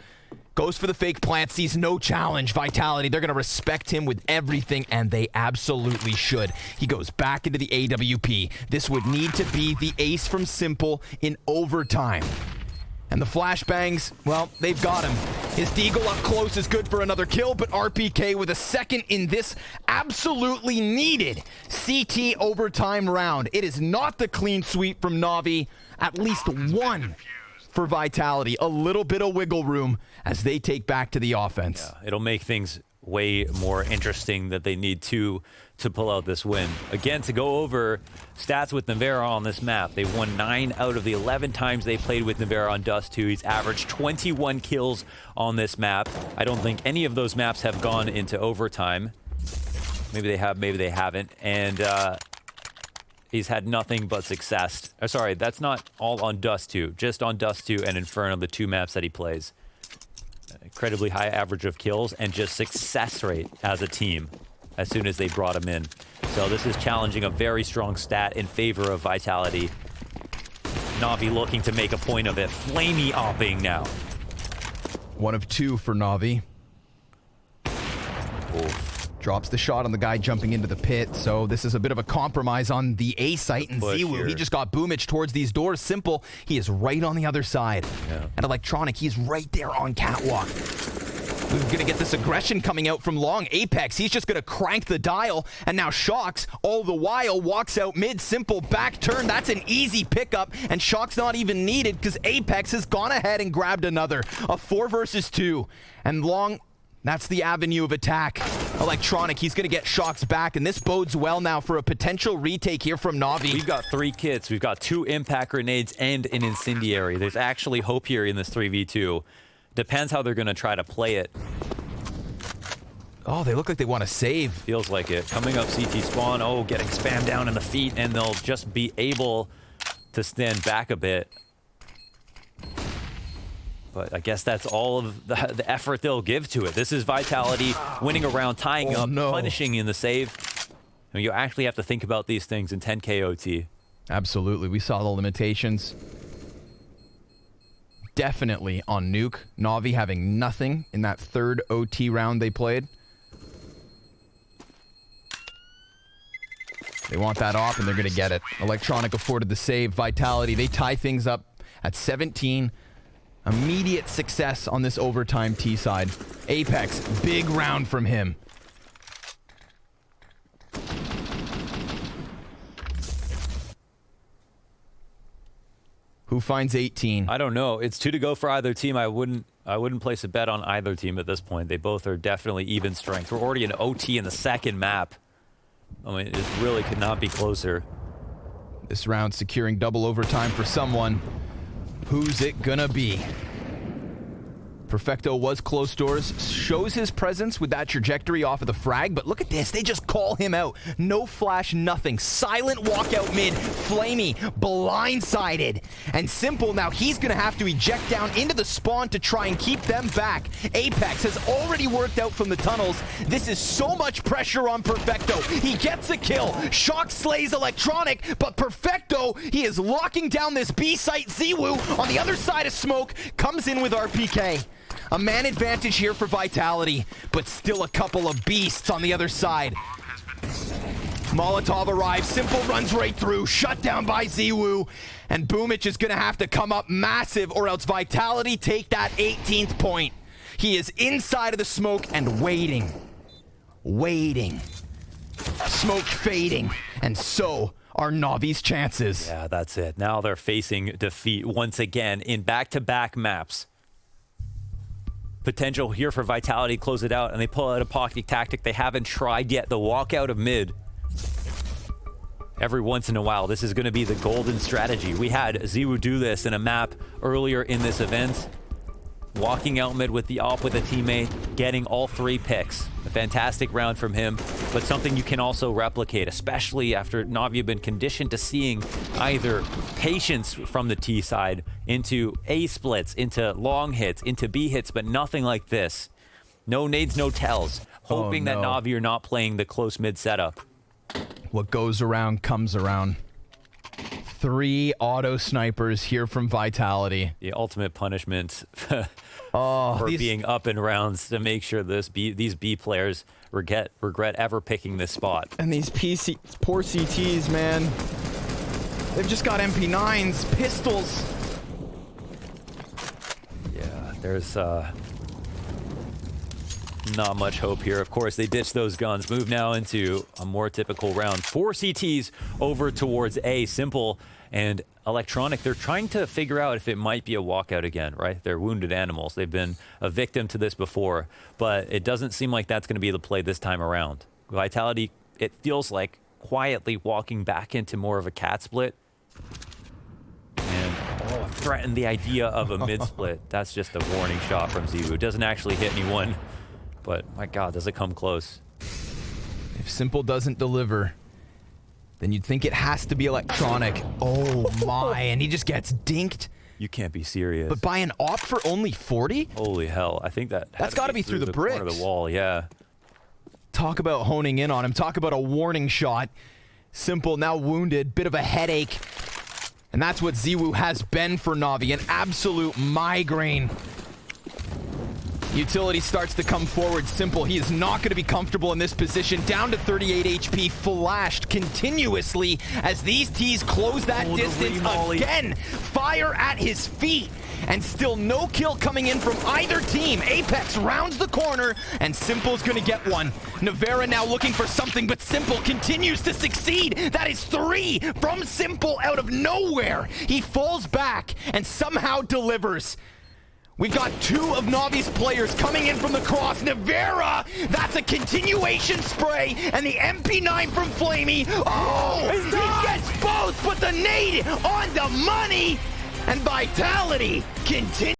Goes for the fake plant, sees no challenge. Vitality, they're going to respect him with everything, and they absolutely should. He goes back into the AWP. This would need to be the ace from Simple in overtime. And the flashbangs, well, they've got him. His deagle up close is good for another kill, but RPK with a second in this absolutely needed CT overtime round. It is not the clean sweep from NaVi. At least 1 for Vitality. A little bit of wiggle room as they take back to the offense. Yeah, it'll make things way more interesting that they need to pull out this win. Again, to go over stats with Navera on this map, they've won 9 out of the 11 times they played with Navera on DUST2. He's averaged 21 kills on this map. I don't think any of those maps have gone into overtime. Maybe they have, maybe they haven't. And he's had nothing but success. Sorry, that's not all on DUST2. Just on DUST2 and Inferno, the 2 maps that he plays. Incredibly high average of kills and just success rate as a team as soon as they brought him in. So this is challenging a very strong stat in favor of Vitality. NaVi looking to make a point of it. Flamey opping now. 1 of 2 for NaVi. Oof. Drops the shot on the guy jumping into the pit, so this is a bit of a compromise on the A site, and zywoo, he just got Boomich towards these doors. Simple, he is right on the other side. Yeah. And Electronic, he's right there on catwalk. We're going to get this aggression coming out from Long. Apex, he's just going to crank the dial, and now Shocks, all the while, walks out mid. Simple back turn, that's an easy pickup, and Shocks not even needed because Apex has gone ahead and grabbed another. A 4 versus 2, and Long... That's the avenue of attack. Electronic, he's going to get Shocks back, and this bodes well now for a potential retake here from NaVi. We've got 3 kits. We've got 2 impact grenades and an incendiary. There's actually hope here in this 3v2. Depends how they're going to try to play it. Oh, they look like they want to save. Feels like it. Coming up CT spawn. Oh, getting spammed down in the feet, and they'll just be able to stand back a bit. But I guess that's all of the effort they'll give to it. This is Vitality winning a round, tying up, punishing in the save. And you actually have to think about these things in 10K OT. Absolutely. We saw the limitations. Definitely on nuke. NaVi having nothing in that 3rd OT round they played. They want that off, and they're going to get it. Electronic afforded the save. Vitality, they tie things up at 17. Immediate success on this overtime T side. Apex, big round from him. Who finds 18? I don't know. It's 2 to go for either team. I wouldn't place a bet on either team at this point. They both are definitely even strength. We're already in OT in the second map. I mean, it really could not be closer. This round securing double overtime for someone. Who's it gonna be? Perfecto was close doors, shows his presence with that trajectory off of the frag, but look at this, they just call him out. No flash, nothing. Silent walkout mid, flamey, blindsided. And Simple, now he's gonna have to eject down into the spawn to try and keep them back. Apex has already worked out from the tunnels. This is so much pressure on Perfecto. He gets a kill. Shock slays Electronic, but Perfecto, he is locking down this B site. zywoo on the other side of smoke, comes in with RPK. A man advantage here for Vitality, but still a couple of beasts on the other side. Molotov arrives, Simple runs right through, shut down by zywoo, and Boomich is gonna have to come up massive or else Vitality take that 18th point. He is inside of the smoke and waiting. Smoke fading, and so are NaVi's chances. Yeah, that's it. Now they're facing defeat once again in back-to-back maps. Potential here for Vitality to close it out, and they pull out a pocket tactic they haven't tried yet, the walkout of mid. Every once in a while, this is going to be the golden strategy. We had zywoo do this in a map earlier in this event, walking out mid with the op with a teammate, getting all 3 picks. A fantastic round from him, but something you can also replicate, especially after NaVi have been conditioned to seeing either patience from the T side into A splits, into long hits, into B hits, but nothing like this. No nades, no tells. Hoping that NaVi are not playing the close mid setup. What goes around comes around. 3 auto snipers here from Vitality. The ultimate punishment for being up in rounds to make sure these B players regret ever picking this spot. And these poor CTs, man. They've just got MP9s, pistols. Yeah, there's not much hope here. Of course, they ditched those guns. Move now into a more typical round. 4 CTs over towards A. Simple and Electronic. They're trying to figure out if it might be a walkout again, right? They're wounded animals. They've been a victim to this before, but it doesn't seem like that's going to be the play this time around. Vitality, it feels like, quietly walking back into more of a cat split. And threaten the idea of a mid split. That's just a warning shot from zywoo. It doesn't actually hit anyone. But, my God, does it come close? If Simple doesn't deliver, then you'd think it has to be Electronic. Oh, my. And he just gets dinked. You can't be serious. But by an op for only 40? Holy hell. I think that's got to be through the bricks. Corner of the wall, yeah. Talk about honing in on him. Talk about a warning shot. Simple now wounded. Bit of a headache. And that's what zywoo has been for NaVi. An absolute migraine. Utility starts to come forward. Simple, he is not going to be comfortable in this position. Down to 38 HP, flashed continuously as these T's close that distance again. Fire at his feet. And still no kill coming in from either team. Apex rounds the corner, and Simple's going to get one. Navera now looking for something, but Simple continues to succeed. That is 3 from Simple out of nowhere. He falls back and somehow delivers. We've got 2 of NaVi's players coming in from the cross. Navera, that's a continuation spray, and the MP9 from Flamey. Oh, he gets both, but the nade on the money, and Vitality continues.